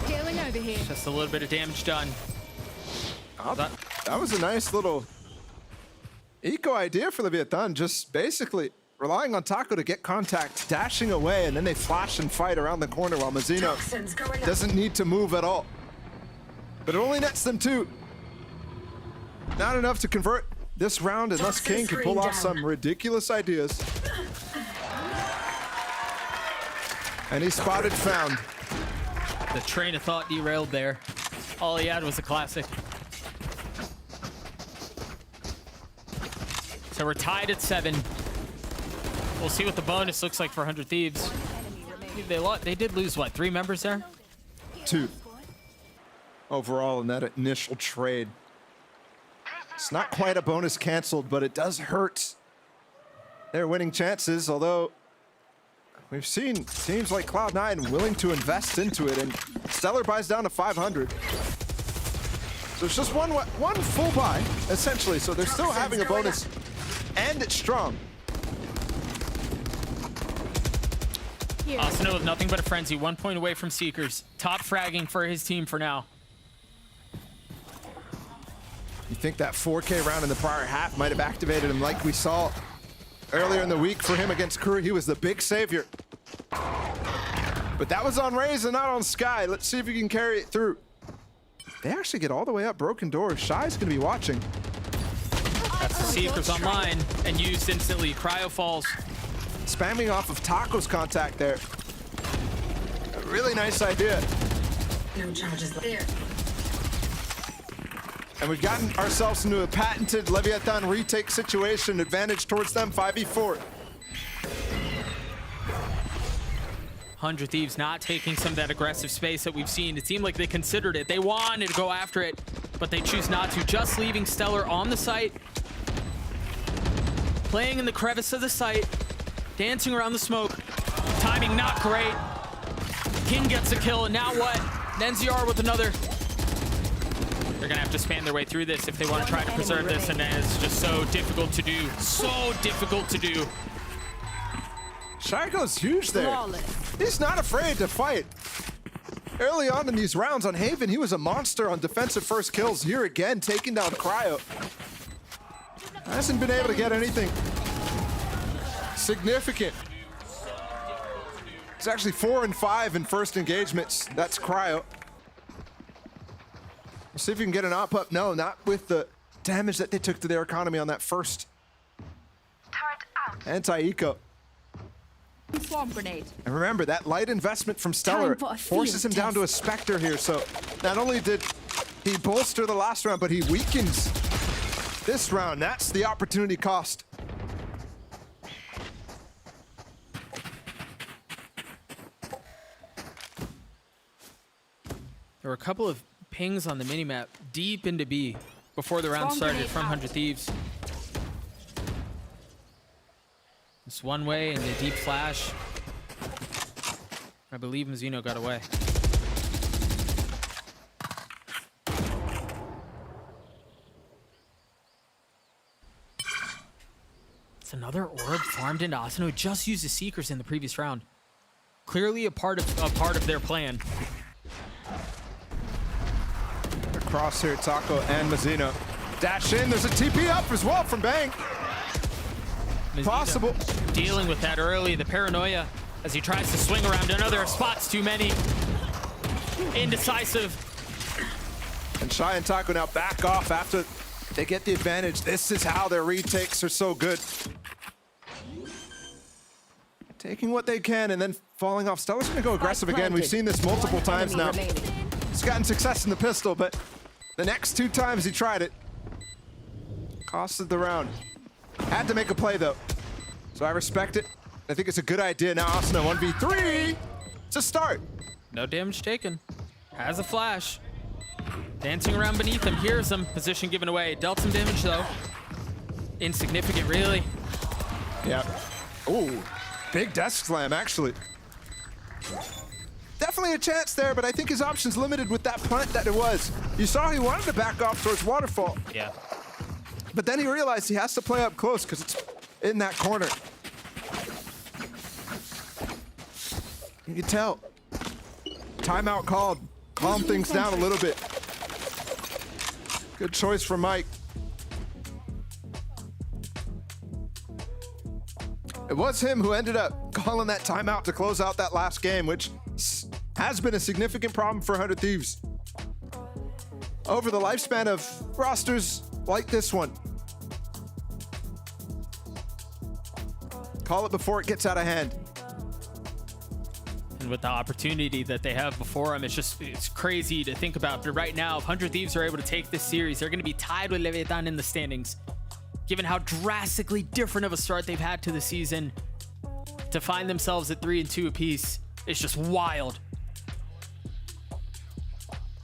Scaling over here. Just a little bit of damage done. Oh, that was a nice little eco idea for Leviatán. Just basically relying on Taco to get contact, dashing away, and then they flash and fight around the corner while Mazzino doesn't need to move at all. But it only nets them 2. Not enough to convert this round unless King can pull off some ridiculous ideas. And he spotted found. The train of thought derailed there. All he had was a classic. So we're tied at 7. We'll see what the bonus looks like for 100 Thieves. They did lose, what, 3 members there? 2 overall in that initial trade. It's not quite a bonus canceled, but it does hurt their winning chances, although we've seen teams like Cloud9 willing to invest into it, and Stellar buys down to 500. So it's just one full buy, essentially, so they're still having a bonus, and it's strong. Asuna with nothing but a frenzy, 1 point away from Seekers. Top fragging for his team for now. You think that 4K round in the prior half might have activated him like we saw earlier in the week for him against Crew. He was the big savior. But that was on Raze and not on Sky. Let's see if he can carry it through. They actually get all the way up broken doors. Shy's gonna be watching. That's the Seekers online and used instantly. Cryo falls. Spamming off of Taco's contact there. A really nice idea. No charges there. And we've gotten ourselves into a patented Leviatán retake situation. Advantage towards them, 5v4. 100 Thieves not taking some of that aggressive space that we've seen. It seemed like they considered it. They wanted to go after it, but they choose not to. Just leaving Stellar on the site. Playing in the crevice of the site. Dancing around the smoke. Timing not great. King gets a kill, and now what? Nenziar with another. They're gonna have to span their way through this if they want to try to preserve this, and it's just so difficult to do. So difficult to do. Shy goes huge there. He's not afraid to fight. Early on in these rounds on Haven, he was a monster on defensive first kills. Here again, taking down Cryo. Hasn't been able to get anything significant. It's actually 4 and 5 in first engagements. That's Cryo. We'll see if we can get an op-up. No, not with the damage that they took to their economy on that first anti-eco. Swarm grenade. And remember, that light investment from Stellar forces him down to a Spectre here. So not only did he bolster the last round, but he weakens this round. That's the opportunity cost. There were a couple of pings on the minimap deep into B before the round started from 100 Thieves. It's one way and the deep flash. I believe Mazzino got away. It's another orb farmed into Asuna, who just used the Seekers in the previous round. Clearly a part of their plan. Across here, Taco and Mazzino. Dash in, there's a TP up as well from Bang. Mazzino Possible. dealing with that early, the paranoia as he tries to swing around another. Spots too many. Indecisive. And Shy and Taco now back off after they get the advantage. This is how their retakes are so good. Taking what they can and then falling off. Stellar's gonna go aggressive again. We've seen this multiple times now. He's gotten success in the pistol, but the next 2 times he tried it, costed the round. Had to make a play though, so I respect it. I think it's a good idea. Now Asuna 1v3. It's a start. No damage taken. Has a flash. Dancing around beneath him. Hears him. Position given away. Dealt some damage though. Insignificant, really. Yeah. Ooh, big desk slam actually. Definitely a chance there, but I think his options limited with that punt that it was. You saw he wanted to back off towards Waterfall. Yeah. But then he realized he has to play up close because it's in that corner. You can tell. Timeout called. Calm things down a little bit. Good choice from Mike. It was him who ended up calling that timeout to close out that last game, which has been a significant problem for 100 Thieves over the lifespan of rosters like this one. Call it before it gets out of hand. And with the opportunity that they have before them, it's crazy to think about. But right now, if 100 Thieves are able to take this series, they're going to be tied with Leviatán in the standings. Given how drastically different of a start they've had to the season, to find themselves at 3-2 apiece, it's just wild.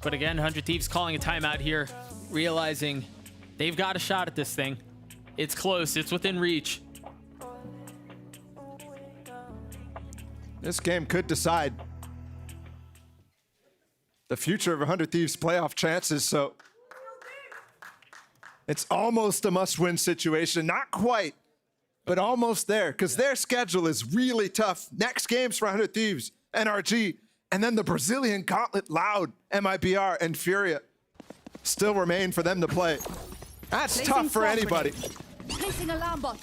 But again, 100 Thieves calling a timeout here, realizing they've got a shot at this thing. It's close, it's within reach. This game could decide the future of 100 Thieves' playoff chances, so it's almost a must-win situation. Not quite, but almost there, because their schedule is really tough. Next games for 100 Thieves, NRG, and then the Brazilian gauntlet, Loud, MIBR, and Furia still remain for them to play. That's Placing tough for swarm anybody, Placing alarm bot.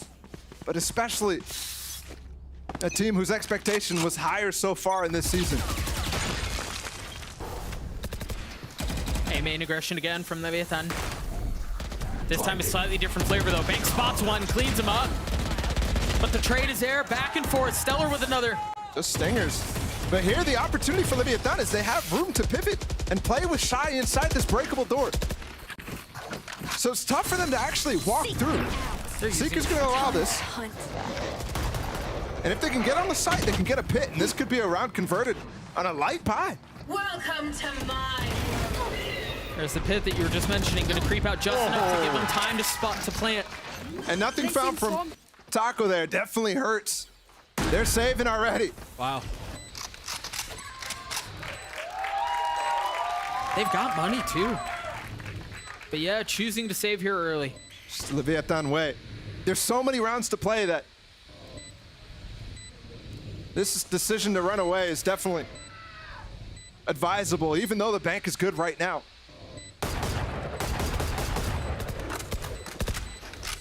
but especially a team whose expectation was higher so far in this season. A main aggression again from Leviatán. This time a slightly different flavor though. Bank spots one, cleans him up. But the trade is there, back and forth. Stellar with another. Just stingers. But here the opportunity for Leviatán is they have room to pivot and play with Shy inside this breakable door. So it's tough for them to actually walk through. Seeker's gonna allow this. And if they can get on the site, they can get a pit, and this could be a round converted on a light pie. Welcome to my world. There's the pit that you were just mentioning, gonna creep out just enough to give them time to plant. And nothing found from Taco there. Definitely hurts. They're saving already. Wow. They've got money too. But yeah, choosing to save here early. Just Leviatán way. There's so many rounds to play that this decision to run away is definitely advisable, even though the bank is good right now.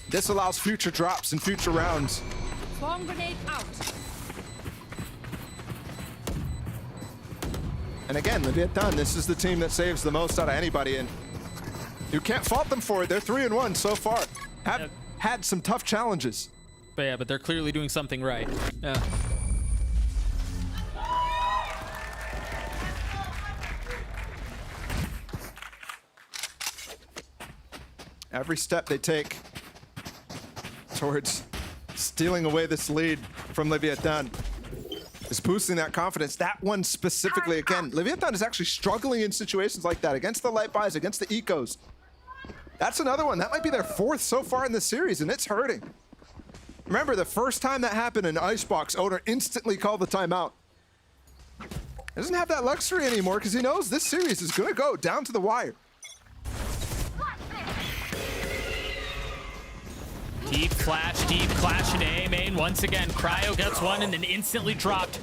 This allows future drops and future rounds. Swarm grenade out. And again, Leviatán, this is the team that saves the most out of anybody, and you can't fault them for it. They're 3-1 so far. Have had some tough challenges. But yeah, but they're clearly doing something right. Yeah. Every step they take towards stealing away this lead from Leviatán is boosting that confidence. That one specifically, again, Leviatán is actually struggling in situations like that against the light buys, against the ecos. That's another one. That might be their fourth so far in the series, and it's hurting. Remember, the first time that happened, an Icebox owner instantly called the timeout. He doesn't have that luxury anymore because he knows this series is going to go down to the wire. Deep clash into A main once again. Cryo gets one and then instantly dropped.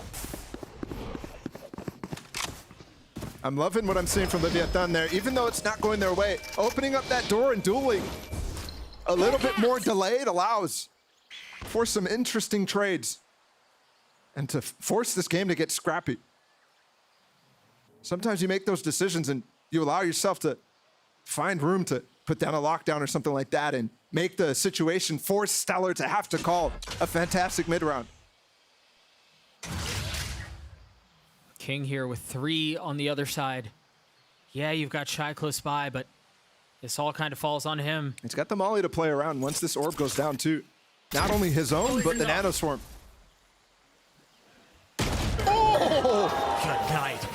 I'm loving what I'm seeing from Leviatán there, even though it's not going their way. Opening up that door and dueling a little bit more delayed allows for some interesting trades and to force this game to get scrappy. Sometimes you make those decisions and you allow yourself to find room to put down a lockdown or something like that and make the situation force Stellar to have to call a fantastic mid-round. King here with 3 on the other side. Yeah, you've got Shy close by, but this all kind of falls on him. He's got the molly to play around once this orb goes down too. Not only his own, but the nano swarm. Oh! Good night.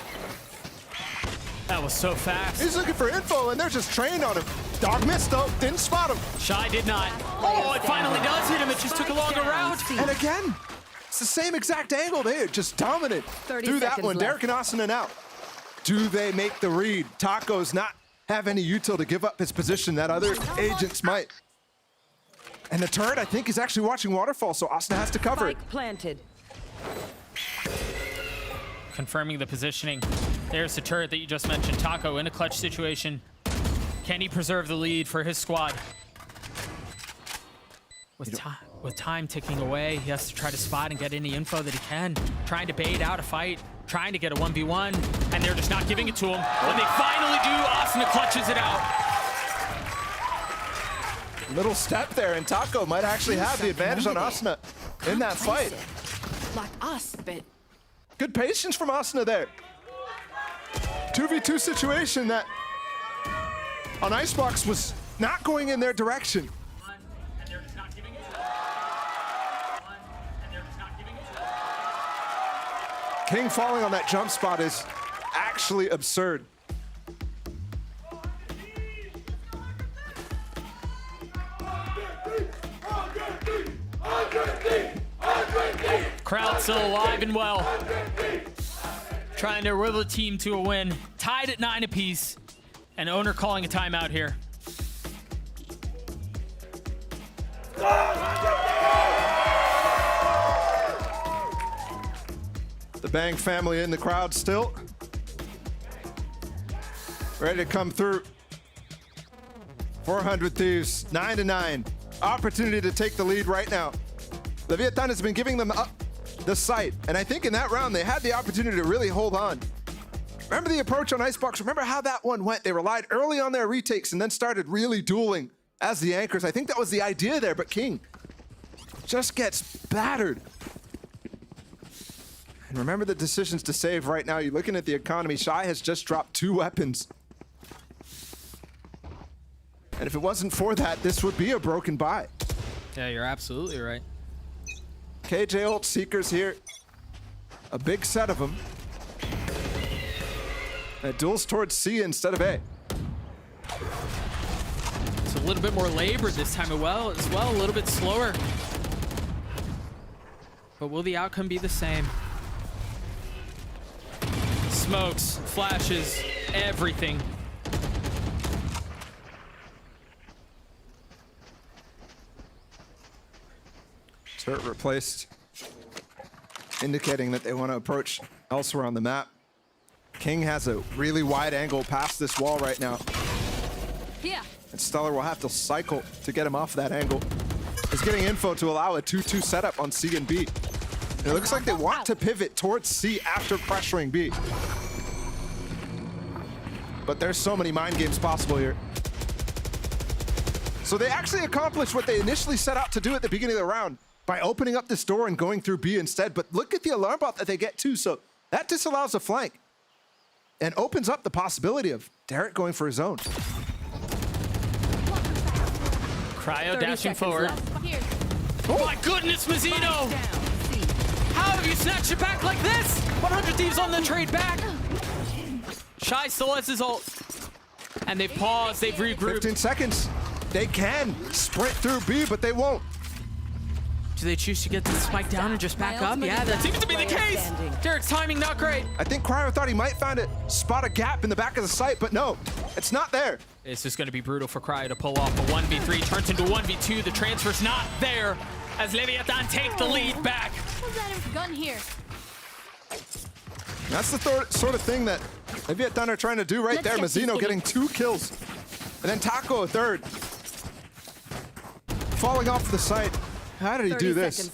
That was so fast. He's looking for info, and they're just trained on him. Dog missed, though. Didn't spot him. Shy did not. Oh, it finally does hit him. It just took a longer route. And again, It's the same exact angle. They are just dominant 30 through that seconds one. left. Derek and Asuna now. Do they make the read? Taco's not have any util to give up his position that other agents might. And the turret, I think, is actually watching Waterfall, so Asuna has to cover it. Spike planted. Confirming the positioning. There's the turret that you just mentioned. Taco in a clutch situation. Can he preserve the lead for his squad? With time ticking away, he has to try to spot and get any info that he can. Trying to bait out a fight, trying to get a 1v1, and they're just not giving it to him. When they finally do, Asuna clutches it out. Little step there, and Taco might actually have the advantage on Asuna in that fight. Like us, but Good patience from Asuna there. 2v2 situation that on Icebox was not going in their direction. King falling on that jump spot is actually absurd. Crowd still alive and well. Trying to will the team to a win. Tied at 9 apiece. And owner calling a timeout here. The Bang family in the crowd still. Ready to come through. 400 Thieves, 9-9. Opportunity to take the lead right now. Leviatán has been giving them up the sight, and I think in that round they had the opportunity to really hold on. Remember the approach on Icebox? Remember how that one went? They relied early on their retakes and then started really dueling as the anchors. I think that was the idea there, but King just gets battered. And remember the decisions to save right now. You're looking at the economy. Shy has just dropped 2 weapons. And if it wasn't for that, this would be a broken buy. Yeah, you're absolutely right. KJ ult Seekers here. A big set of them. It duels towards C instead of A. It's a little bit more labored this time as well, a little bit slower. But will the outcome be the same? Smokes, flashes, everything. Turret replaced, indicating that they want to approach elsewhere on the map. King has a really wide angle past this wall right now. here. And Stellar will have to cycle to get him off that angle. He's getting info to allow a 2-2 setup on C and B. And it looks like they want to pivot towards C after pressuring B. But there's so many mind games possible here. So they actually accomplished what they initially set out to do at the beginning of the round by opening up this door and going through B instead. But look at the alarm bot that they get too. So that disallows a flank and opens up the possibility of Derek going for his own. Cryo dashing forward. Here. Oh my goodness, Mazzino! How have you snatched it back like this? 100 Thieves on the trade back. Shy still has his ult. And they've paused, they've regrouped. 15 seconds. They can sprint through B, but they won't. Do they choose to get the spike down and just back up? Yeah, that seems to be the case. Derek's timing not great. I think Cryo thought he might find it, spot a gap in the back of the site, but no, it's not there. This is going to be brutal for Cryo to pull off a 1v3. Turns into 1v2. The transfer's not there as Leviatán take the lead back. Who's that gun here? That's the sort of thing that Leviatán are trying to do right there. Mazzino getting 2 kills. And then Taco a third. Falling off the site. How did he do this?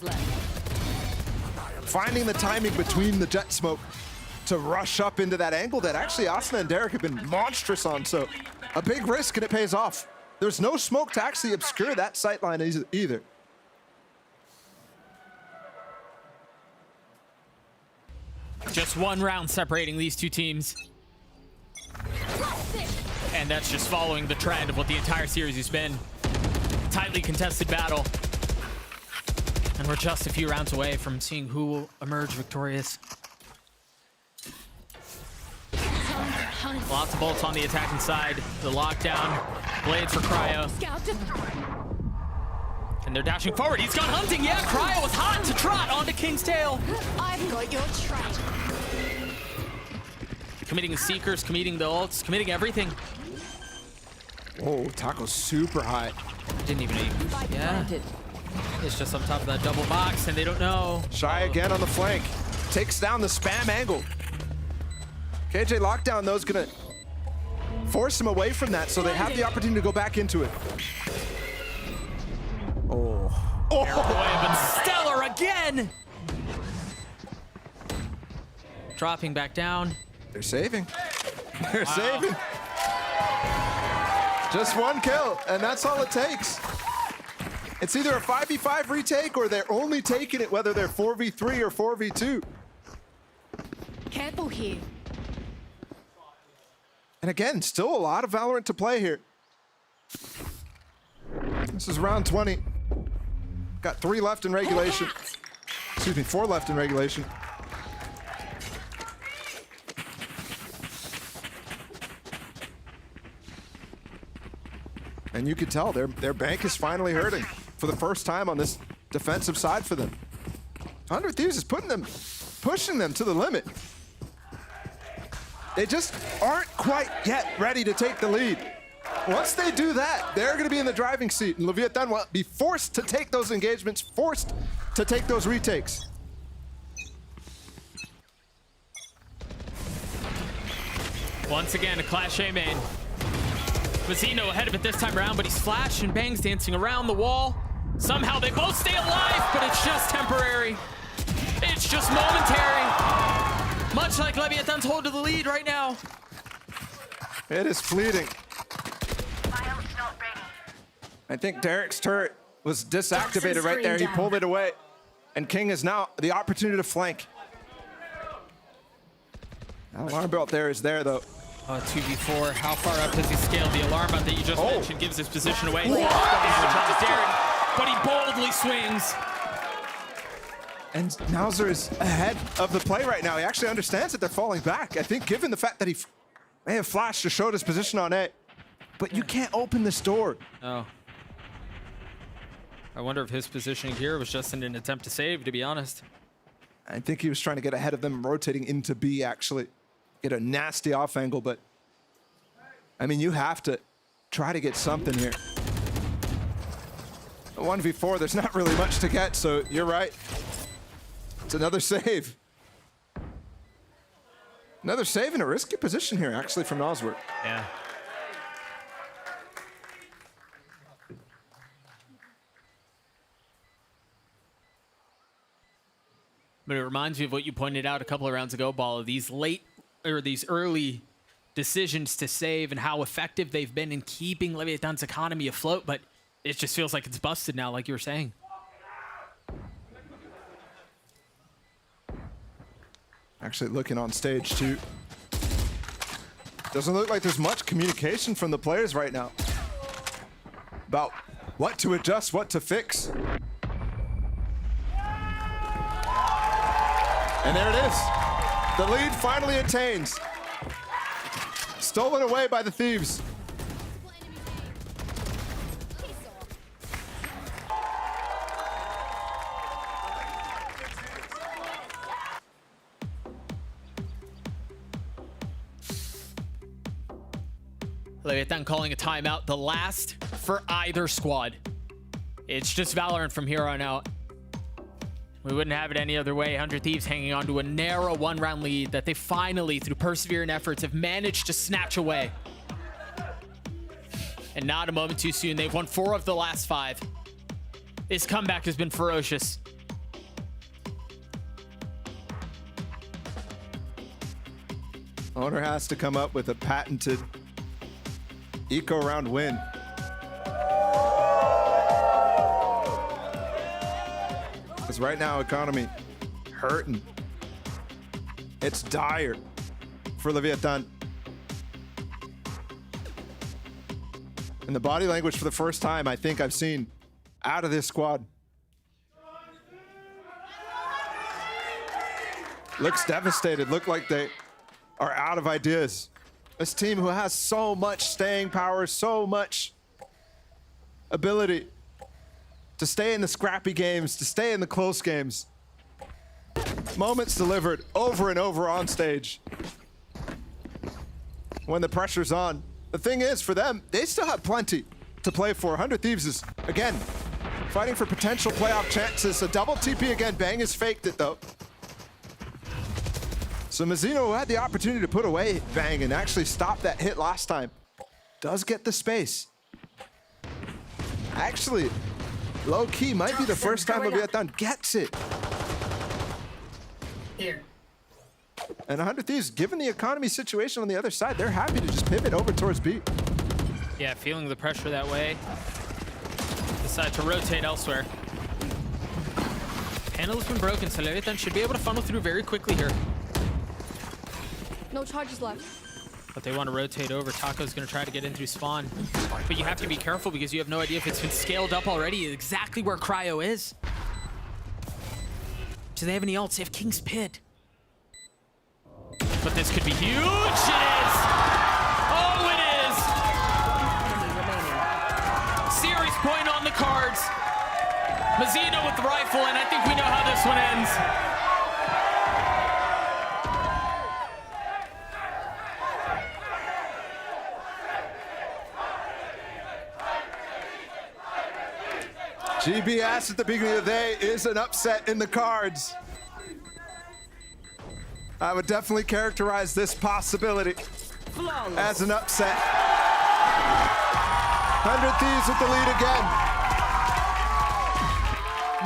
Finding the timing between the jet smoke to rush up into that angle that actually Asuna and Derek have been monstrous on. So a big risk and it pays off. There's no smoke to actually obscure that sightline either. Just one round separating these two teams. And that's just following the trend of what the entire series has been. Tightly contested battle. And we're just a few rounds away from seeing who will emerge victorious. Lots of bolts on the attacking side. The lockdown. Blades for Cryo. And they're dashing forward. He's gone hunting. Yeah, Cryo was hot to trot onto King's tail. I've got your track. Committing the Seekers, committing the ults, committing everything. Whoa, Taco's super high. Didn't even yeah. It's just on top of that double box, and they don't know. Shy again on the flank. Takes down the spam angle. KJ Lockdown, though, is going to force him away from that so they have the opportunity to go back into it. Oh. But Stellar again! Dropping back down. They're saving. They're saving. Just one kill, and that's all it takes. It's either a 5v5 retake or they're only taking it whether they're 4v3 or 4v2. Careful here. And again, still a lot of Valorant to play here. This is round 20. Got 3 left in regulation. Excuse me, 4 left in regulation. And you can tell their bank is finally hurting for the first time on this defensive side for them. 100 Thieves is pushing them to the limit. They just aren't quite yet ready to take the lead. Once they do that, they're going to be in the driving seat, and Leviatán will be forced to take those engagements, forced to take those retakes. Once again, a Clash A main. Mazzino ahead of it this time around, but he's Flash and Bangs dancing around the wall. Somehow they both stay alive, but it's just temporary. It's just momentary. Much like Leviatán's hold of the lead right now. It is fleeting. I think Derek's turret was disactivated right there. He pulled it away. And King is now the opportunity to flank. That alarm belt there is there, though. 2v4. How far up does he scale? The alarm belt that you just mentioned gives his position away. Derek, but he boldly swings. And Nauser is ahead of the play right now. He actually understands that they're falling back. I think given the fact that he may have flashed to show his position on A. But you can't open this door. Oh. I wonder if his positioning here was just in an attempt to save, to be honest. I think he was trying to get ahead of them, rotating into B, actually. Get a nasty off angle, but I mean, you have to try to get something here. A 1v4, there's not really much to get, so you're right. It's another save. Another save in a risky position here, actually, from Nosworth. Yeah. But it reminds me of what you pointed out a couple of rounds ago, Ball, of these early decisions to save and how effective they've been in keeping Leviatán's economy afloat, but it just feels like it's busted now, like you were saying. Actually looking on stage too. Doesn't look like there's much communication from the players right now about what to adjust, what to fix. And there it is. The lead finally attains. Stolen away by the Thieves. Leviatán calling a timeout, the last for either squad. It's just Valorant from here on out. We wouldn't have it any other way. 100 Thieves hanging on to a narrow one-round lead that they finally, through persevering efforts, have managed to snatch away. And not a moment too soon. They've won 4 of the last 5. This comeback has been ferocious. Owner has to come up with a patented eco round win. Because right now, economy hurting. It's dire for Leviatán. And the body language for the first time I think I've seen out of this squad. Looks devastated, look like they are out of ideas. This team who has so much staying power, so much ability, to stay in the scrappy games, to stay in the close games. Moments delivered over and over on stage. When the pressure's on. The thing is, for them, they still have plenty to play for. 100 Thieves is, again, fighting for potential playoff chances. A double TP again. Bang has faked it, though. So Mazzino, who had the opportunity to put away Bang and actually stop that hit last time, does get the space. Actually, low-key might be the first time Leviatán gets it. Here. And 100 Thieves, given the economy situation on the other side, they're happy to just pivot over towards B. Yeah, feeling the pressure that way. Decide to rotate elsewhere. Panel has been broken, so Leviatán should be able to funnel through very quickly here. No charges left. But they want to rotate over. Taco's going to try to get in through spawn. But you have to be careful because you have no idea if it's been scaled up already, exactly where Cryo is. Do they have any ults? They have King's Pit. But this could be huge. It is! Oh, it is! Series point on the cards. Mazzino with the rifle, and I think we know how this one ends. GBS at the beginning of the day is an upset in the cards. I would definitely characterize this possibility as an upset. 100 Thieves with the lead again.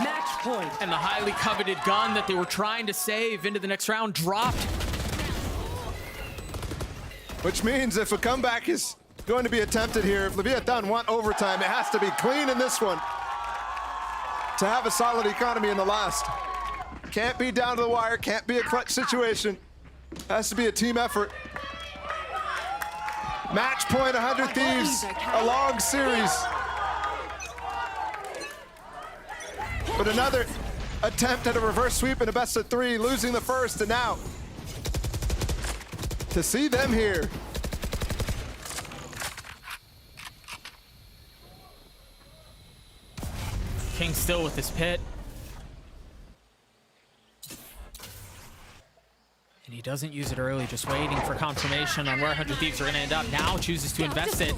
Match point. And the highly coveted gun that they were trying to save into the next round dropped. Which means if a comeback is going to be attempted here, if Leviatán want overtime, it has to be clean in this one to have a solid economy in the last. Can't be down to the wire, can't be a clutch situation. Has to be a team effort. Match point, 100 Thieves, a long series. But another attempt at a reverse sweep in a best of 3, losing the first, and now to see them here. King still with his pit. And he doesn't use it early, just waiting for confirmation on where 100 Thieves are going to end up. Now chooses to invest it.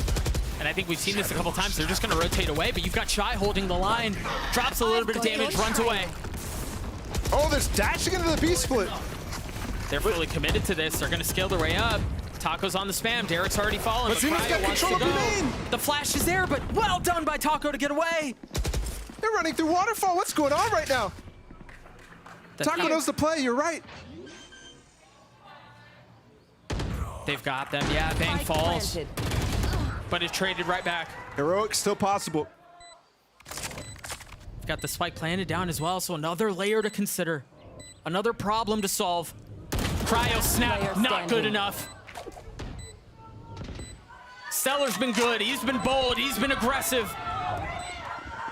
And I think we've seen this a couple times. They're just going to rotate away, but you've got Shy holding the line. Drops a little bit of damage, runs away. Oh, there's dashing into the B-split. They're fully committed to this. They're going to scale their way up. Taco's on the spam. Derek's already fallen. But Zeno's got control of the main. The flash is there, but well done by Taco to get away. They're running through waterfall. What's going on right now? Taco knows the play. You're right. They've got them. Yeah, Bang falls. But it traded right back. Heroic still possible. Got the spike planted down as well, so another layer to consider. Another problem to solve. Cryo snap, not good enough. Stellar's been good. He's been bold. He's been aggressive.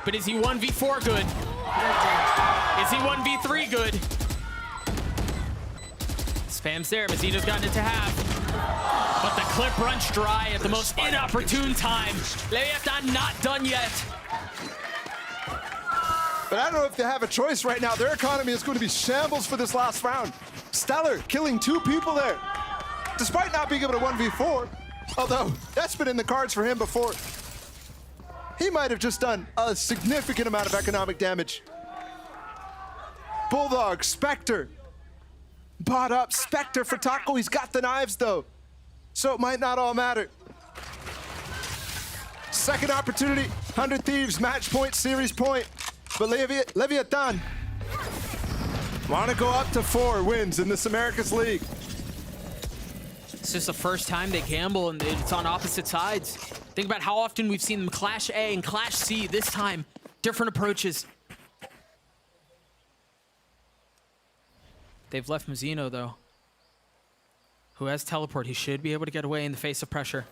But is he 1v4 good? Is he 1v3 good? Spam's there. Mazzino's gotten it to half. But the clip runs dry at the most inopportune time. Leviatán not done yet. But I don't know if they have a choice right now. Their economy is going to be shambles for this last round. Stellar killing 2 people there, despite not being able to 1v4. Although, that's been in the cards for him before. He might have just done a significant amount of economic damage. Bulldog, Spectre. Bought up Spectre for Taco. He's got the knives, though. So it might not all matter. Second opportunity, 100 Thieves, match point, series point. But Leviatán want to go up to 4 wins in this Americas League. This is the first time they gamble, and it's on opposite sides. Think about how often we've seen them clash A and clash C. This time, different approaches. They've left Mazzino, though, who has teleport. He should be able to get away in the face of pressure.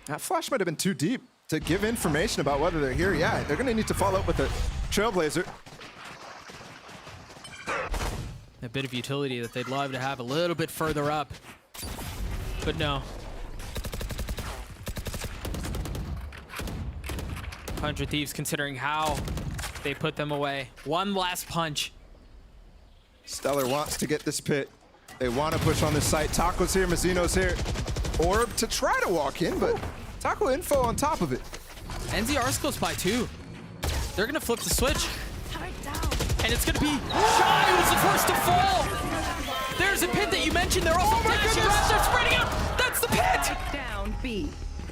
That flash might have been too deep to give information about whether they're here. Yeah, they're going to need to follow up with a Trailblazer. A bit of utility that they'd love to have a little bit further up. But no. 100 Thieves considering how they put them away. One last punch. Stellar wants to get this pit. They want to push on this site. Taco's here, Mazzino's here. Orb to try to walk in, but Taco info on top of it. NZR's close by too. They're gonna flip the switch. And it's gonna be Shy who's the first to fall. There's a pit that you mentioned. They're also dashing around. They're spreading out. That's the pit. Down B.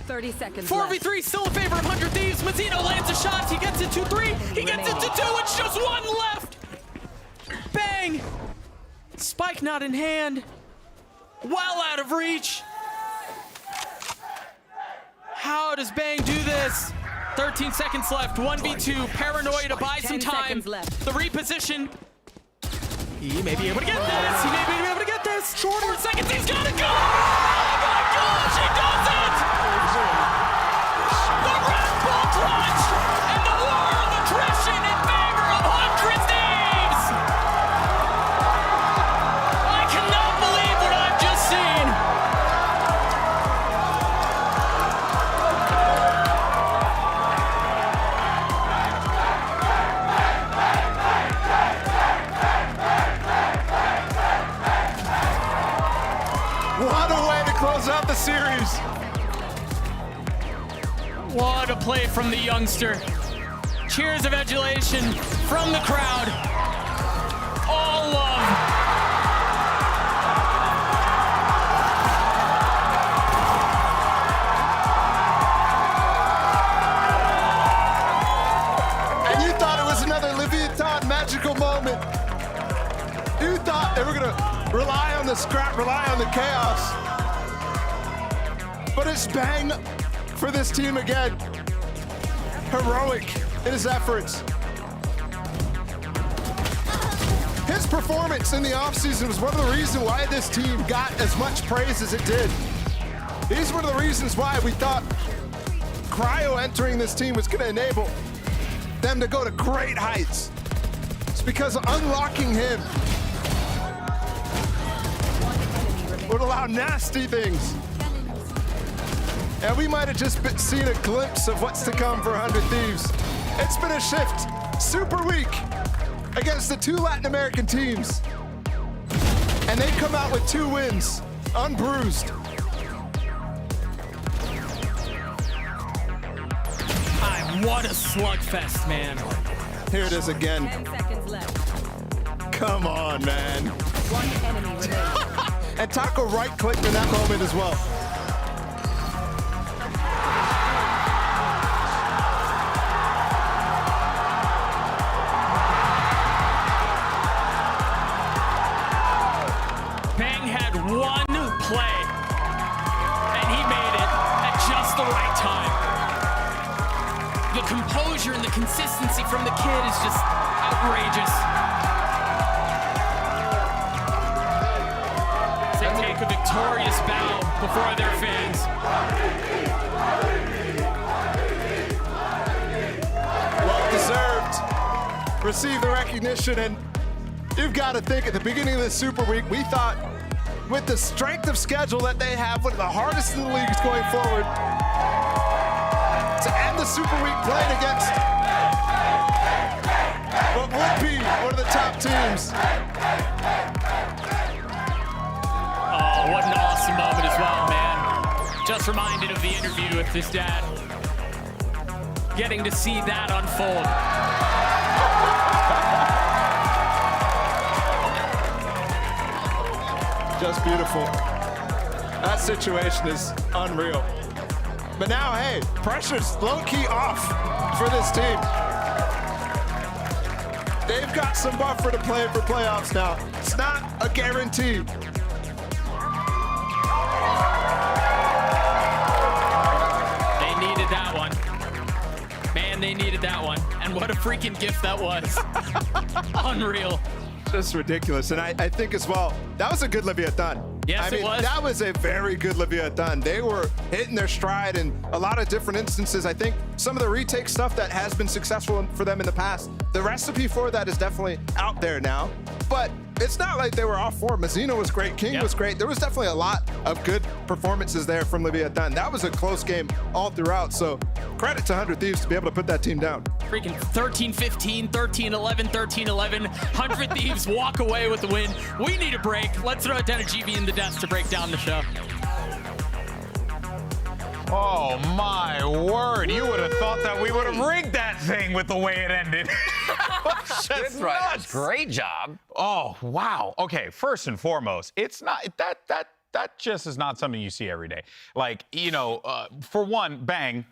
30 seconds 4v3 still in favor of 100 Thieves. Mazzino lands a shot. He gets it to 3. He gets it to 2. It's just one left. Bang. Spike not in hand. Well out of reach. How does Bang do this? 13 seconds left. 1v2. Paranoia to buy some time. The reposition. He may be able to get this. He may be able to get this. 4 seconds. He's got to go. Oh my gosh, he does it! The Red Bull clutch and the war of attrition in favor of 100 Thieves. I cannot believe what I've just seen. What a way to close out the series. What a play from the youngster. Cheers of adulation from the crowd. All love. And you thought it was another Leviatán magical moment. You thought they were gonna rely on the scrap, rely on the chaos. But it's Bang for this team again. Heroic in his efforts. His performance in the offseason was one of the reasons why this team got as much praise as it did. He's one of the reasons why we thought Cryo entering this team was gonna enable them to go to great heights. It's because unlocking him would allow nasty things. And we might have just seen a glimpse of what's to come for 100 Thieves. It's been a shift. Super week against the 2 Latin American teams. And they come out with 2 wins, unbruised. What a slugfest, man. Here it is again. 10 seconds left. Come on, man. 1 enemy remains. And Taco right-clicked in that moment as well. Bang had one play, and he made it at just the right time. The composure and the consistency from the kid is just outrageous. They take a victorious bow before their fans. Well deserved. Receive the recognition, and you've got to think at the beginning of this Super Week, we thought with the strength of schedule that they have, one of the hardest in the leagues going forward, to end the Super Week playing against what would be one of the top teams. Oh, what an awesome moment as well, man. Just reminded of the interview with his dad. Getting to see that unfold. Just beautiful. That situation is unreal. But now, hey, pressure's low-key off for this team. They've got some buffer to play for playoffs now. It's not a guarantee. They needed that one. Man, they needed that one. And what a freaking gift that was. Unreal. Just ridiculous. And I think as well, that was a good Leviatán. Yes, it was. That was a very good Leviatán. They were hitting their stride in a lot of different instances. I think some of the retake stuff that has been successful for them in the past, the recipe for that is definitely out there now. But it's not like they were off form. Mazino was great. King was great. There was definitely a lot of good performances there from Leviatán. That was a close game all throughout. So credit to 100 Thieves to be able to put that team down. Freaking 13-15, 13-11, 13-11. 100 Thieves walk away with the win. We need a break. Let's throw it down to GB in the desk to break down the show. Oh my word! You would have thought that we would have rigged that thing with the way it ended. That's nuts. Great job. Oh wow. Okay. First and foremost, it's not that just is not something you see every day. Like for one, bang,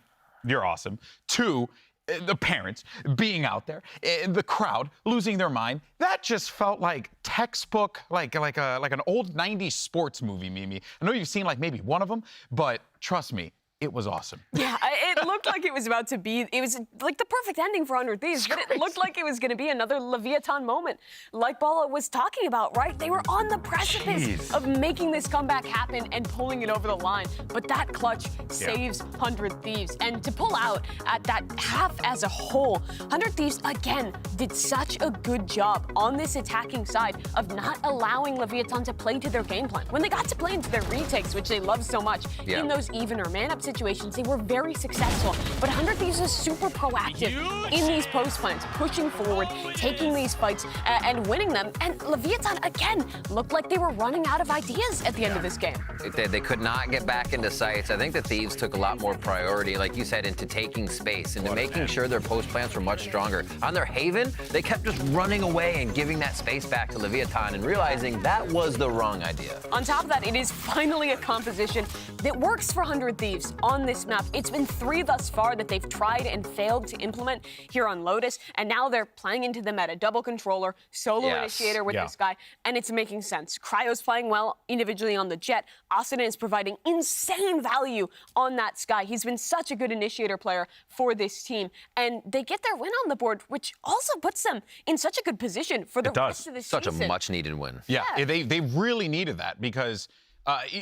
you're awesome. Two, the parents being out there, the crowd losing their mind. That just felt like textbook, like an old '90s sports movie, Mimi. I know you've seen like maybe one of them, but trust me, it was awesome. Yeah, it looked like it was about to be, it was like the perfect ending for 100 Thieves, but it looked like it was going to be another Leviatán moment. Like Bala was talking about, right? They were on the precipice of making this comeback happen and pulling it over the line. But that clutch saves 100 Thieves. And to pull out at that half as a whole, 100 Thieves, again, did such a good job on this attacking side of not allowing Leviatán to play to their game plan. When they got to play into their retakes, which they love so much, in those even or man-up situations, they were very successful. But 100 Thieves is super proactive in these post plans, pushing forward, taking these fights, and winning them. And Leviatán, again, looked like they were running out of ideas at the end of this game. They could not get back into sights. I think the Thieves took a lot more priority, like you said, into taking space, into making sure their post plans were much stronger. On their Haven, they kept just running away and giving that space back to Leviatán and realizing that was the wrong idea. On top of that, it is finally a composition that works for 100 Thieves on this map. It's been 3 thus far that they've tried and failed to implement here on Lotus, and now they're playing into them at a double controller, solo initiator with this guy, and it's making sense. Cryo's playing well individually on the Jet. Asuna is providing insane value on that Sky. He's been such a good initiator player for this team, and they get their win on the board, which also puts them in such a good position for the rest of the season. Such a much-needed win. Yeah, they really needed that because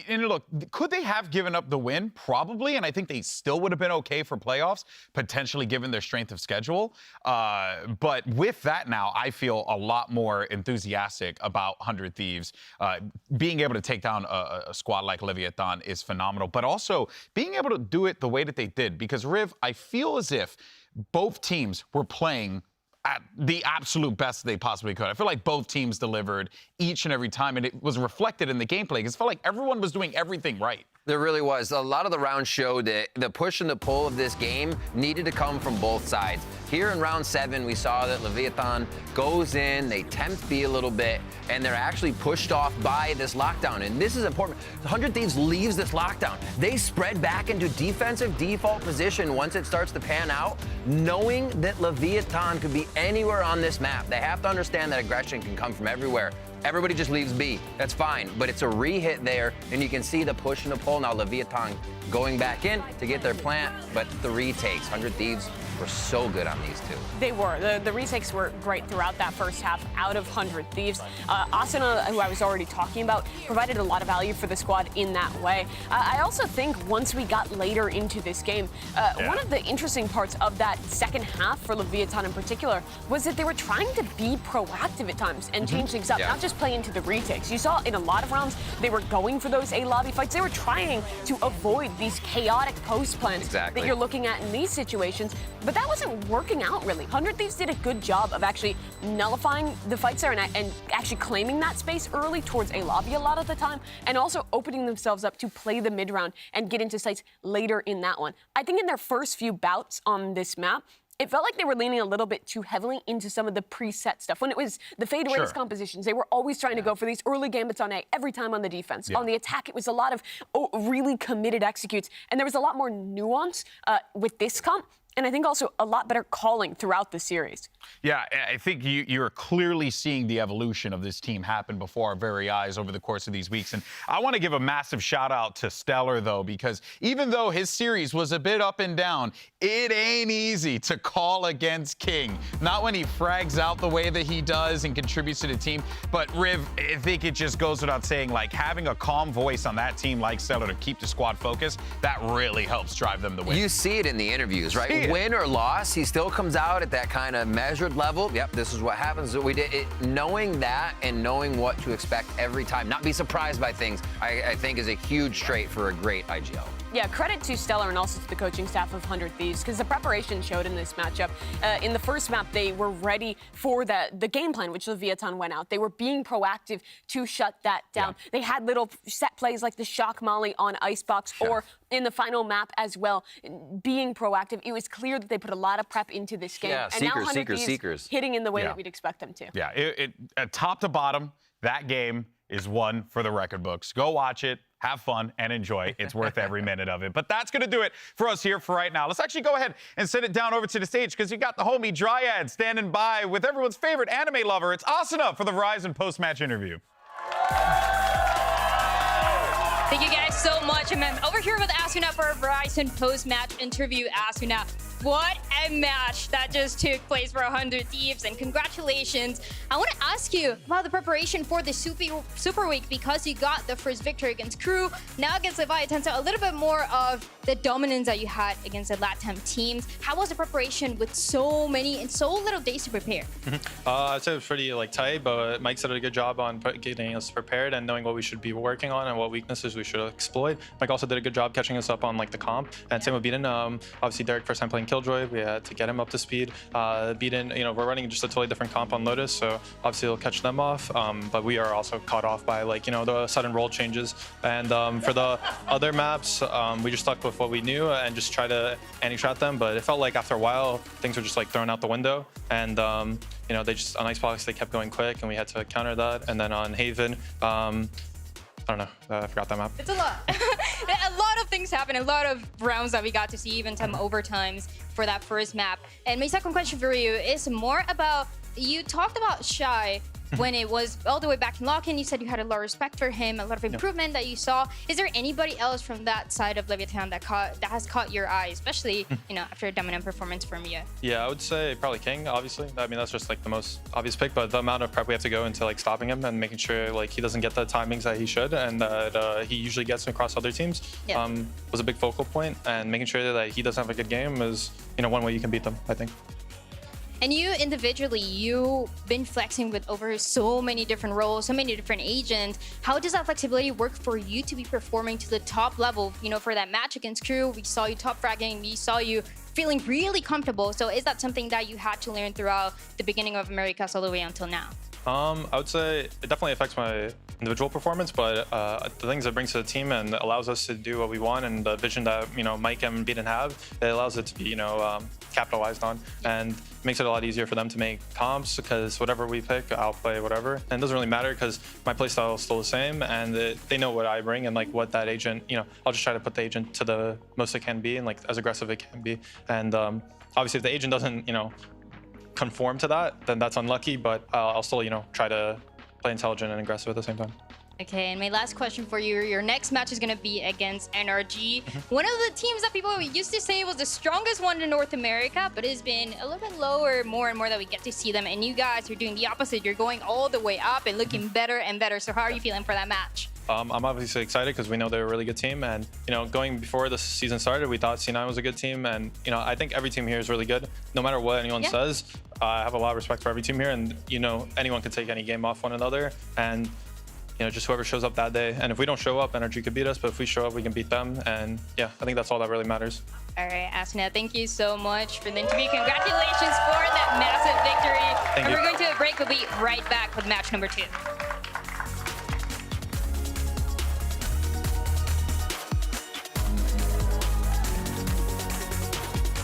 and look, could they have given up the win? Probably, and I think they still would have been okay for playoffs, potentially given their strength of schedule. But with that now, I feel a lot more enthusiastic about 100 Thieves. Being able to take down a squad like Leviatán is phenomenal, but also being able to do it the way that they did. Because, Riv, I feel as if both teams were playing at the absolute best they possibly could. I feel like both teams delivered each and every time, and it was reflected in the gameplay because it felt like everyone was doing everything right. There really was. A lot of the rounds showed that the push and the pull of this game needed to come from both sides. Here in round 7, we saw that Leviatán goes in, they tempt B a little bit, and they're actually pushed off by this lockdown. And this is important. 100 Thieves leaves this lockdown. They spread back into defensive default position once it starts to pan out, knowing that Leviatán could be anywhere on this map. They have to understand that aggression can come from everywhere. Everybody just leaves B. That's fine, but it's a re-hit there, and you can see the push and the pull. Now Leviatán going back in to get their plant, but the retakes, 100 Thieves were so good on these two. They were. The retakes were great throughout that first half out of 100 Thieves. Asuna, who I was already talking about, provided a lot of value for the squad in that way. I also think once we got later into this game, one of the interesting parts of that second half for Leviatán in particular was that they were trying to be proactive at times and change things up, not just play into the retakes. You saw in a lot of rounds, they were going for those A-lobby fights. They were trying to avoid these chaotic post plans that you're looking at in these situations. But that wasn't working out, really. 100 Thieves did a good job of actually nullifying the fights there and actually claiming that space early towards a lobby a lot of the time, and also opening themselves up to play the mid-round and get into sites later in that one. I think in their first few bouts on this map, it felt like they were leaning a little bit too heavily into some of the preset stuff. When it was the fade race compositions, they were always trying to go for these early gambits on A every time on the defense. On the attack, it was a lot of really committed executes, and there was a lot more nuance with this comp. And I think also a lot better calling throughout the series. Yeah, I think you're clearly seeing the evolution of this team happen before our very eyes over the course of these weeks. And I want to give a massive shout out to Stellar, though, because even though his series was a bit up and down, it ain't easy to call against King. Not when he frags out the way that he does and contributes to the team. But Riv, I think it just goes without saying, like, having a calm voice on that team like Stellar to keep the squad focused, that really helps drive them to win. You see it in the interviews, right? Win or loss, he still comes out at that kind of measured level. Yep, this is what happens. We did it. Knowing that and knowing what to expect every time, not be surprised by things, I think is a huge trait for a great IGL. Yeah, credit to Stellar and also to the coaching staff of 100 Thieves, because the preparation showed in this matchup. In the first map, they were ready for the game plan, which Leviatán went out. They were being proactive to shut that down. Yeah. They had little set plays like the shock molly on Icebox, or in the final map as well, being proactive. It was clear that they put a lot of prep into this game. Yeah, and now 100 Thieves hitting in the way that we'd expect them to. Yeah, top to bottom, that game is one for the record books. Go watch it. Have fun and enjoy. It's worth every minute of it. But that's going to do it for us here for right now. Let's actually go ahead and send it down over to the stage because you got the homie Dryad standing by with everyone's favorite anime lover. It's Asuna for the Verizon post-match interview. Thank you guys so much. I'm over here with Asuna for a Verizon post-match interview. Asuna, what a match that just took place for 100 Thieves, and congratulations. I want to ask you about the preparation for the Super Week, because you got the first victory against Crew, now against Leviatán, so a little bit more of the dominance that you had against the LATAM teams. How was the preparation with so many and so little days to prepare? I'd say it was pretty tight, but Mike did a good job on getting us prepared and knowing what we should be working on and what weaknesses we should exploit. Mike also did a good job catching us up on the comp, and same with Beaton. Obviously Derek first time playing Killjoy, we had to get him up to speed. Beaton, we're running just a totally different comp on Lotus, so obviously it'll catch them off, but we are also caught off by the sudden role changes. And for the other maps, we just stuck with what we knew and just try to anti-trap them, but it felt like after a while things were just thrown out the window, and they just on Icebox they kept going quick and we had to counter that. And then on Haven, I don't know, I forgot that map. It's a lot. A lot of things happened, a lot of rounds that we got to see, even some overtimes for that first map. And my second question for you is more about, you talked about Shy when it was all the way back in lock-in. You said you had a lot of respect for him, a lot of improvement that you saw. Is there anybody else from that side of Leviatán that has caught your eye, especially after a dominant performance from you? Yeah, I would say probably King, obviously. I mean, that's just the most obvious pick, but the amount of prep we have to go into stopping him and making sure he doesn't get the timings that he should and that he usually gets across other teams was a big focal point, and making sure that he doesn't have a good game is one way you can beat them, I think. And you individually, you've been flexing with over so many different roles, so many different agents. How does that flexibility work for you to be performing to the top level? For that match against Crew, we saw you top fragging, we saw you feeling really comfortable. So is that something that you had to learn throughout the beginning of Americas all the way until now? I would say it definitely affects my individual performance, but the things it brings to the team and allows us to do what we want, and the vision that Mike and Beaton have, it allows it to be capitalized on, and makes it a lot easier for them to make comps, because whatever we pick, I'll play whatever, and it doesn't really matter because my playstyle is still the same, and they know what I bring and what that agent, I'll just try to put the agent to the most it can be and as aggressive it can be, and obviously if the agent doesn't conform to that, then that's unlucky, but I'll still try to play intelligent and aggressive at the same time. Okay, and my last question for you, your next match is going to be against NRG. One of the teams that people used to say was the strongest one in North America, but it's been a little bit lower more and more that we get to see them, and you guys are doing the opposite. You're going all the way up and looking better and better. So how are you feeling for that match? I'm obviously excited because we know they're a really good team, and going before the season started, we thought C9 was a good team, and I think every team here is really good. No matter what anyone says, I have a lot of respect for every team here, and anyone can take any game off one another, and just whoever shows up that day. And if we don't show up, Energy could beat us, but if we show up, we can beat them, and yeah, I think that's all that really matters. All right, Asuna, thank you so much for the interview. Congratulations for that massive victory. Thank you. We're going to a break. We'll be right back with match number 2.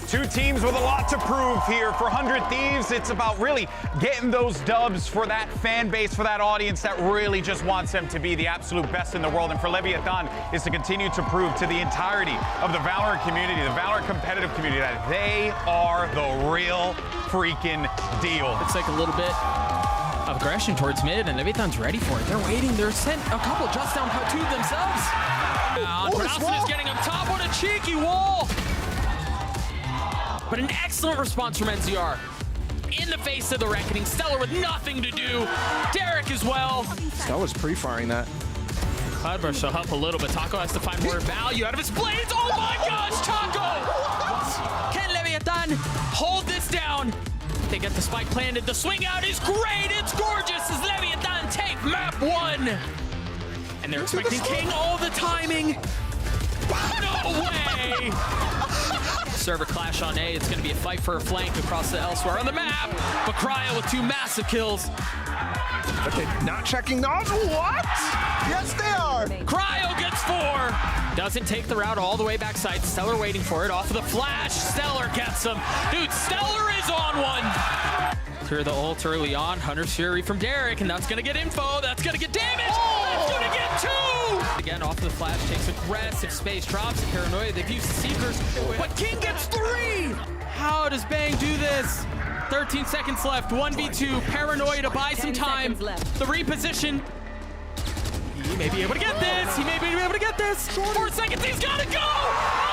Two teams with a lot to prove here. For 100 Thieves, it's about really getting those dubs for that fan base, for that audience that really just wants them to be the absolute best in the world. And for Leviatán is to continue to prove to the entirety of the VALORANT community, the VALORANT competitive community, that they are the real freaking deal. It's a little bit of aggression towards mid, and Leviatán's ready for it. They're waiting. They're sent a couple just down cut two themselves. Asuna is getting up top. What a cheeky wall. But an excellent response from NCR. In the face of the reckoning, Stellar with nothing to do. Derek as well. Stella's pre-firing that. Cloudburst will help a little, but Taco has to find more value out of his blades. Oh my gosh, Taco! Can Leviatán hold this down? They get the spike planted. The swing out is great. It's gorgeous as Leviatán take map 1. And they're expecting King. All the timing. No way! Server clash on A. It's going to be a fight for a flank across the elsewhere on the map. But Cryo with 2 massive kills. Okay, not checking those. What? Yes, they are. Cryo gets 4. Doesn't take the route all the way backside. Stellar waiting for it. Off of the flash. Stellar gets him. Dude, Stellar is on one. Clear the ult early on. Hunter's Fury from Derek, and that's going to get info. That's going to get damage. That's going to get 2. Again, off of the flash. Takes aggressive space. Drops it. Paranoia. They've used Seekers. But King gets 3. How does Bang do this? 13 seconds left. 1v2. Paranoia to buy some 10 time. seconds left. The reposition. He may be able to get this. He may be able to get this. 4 seconds. He's got to go.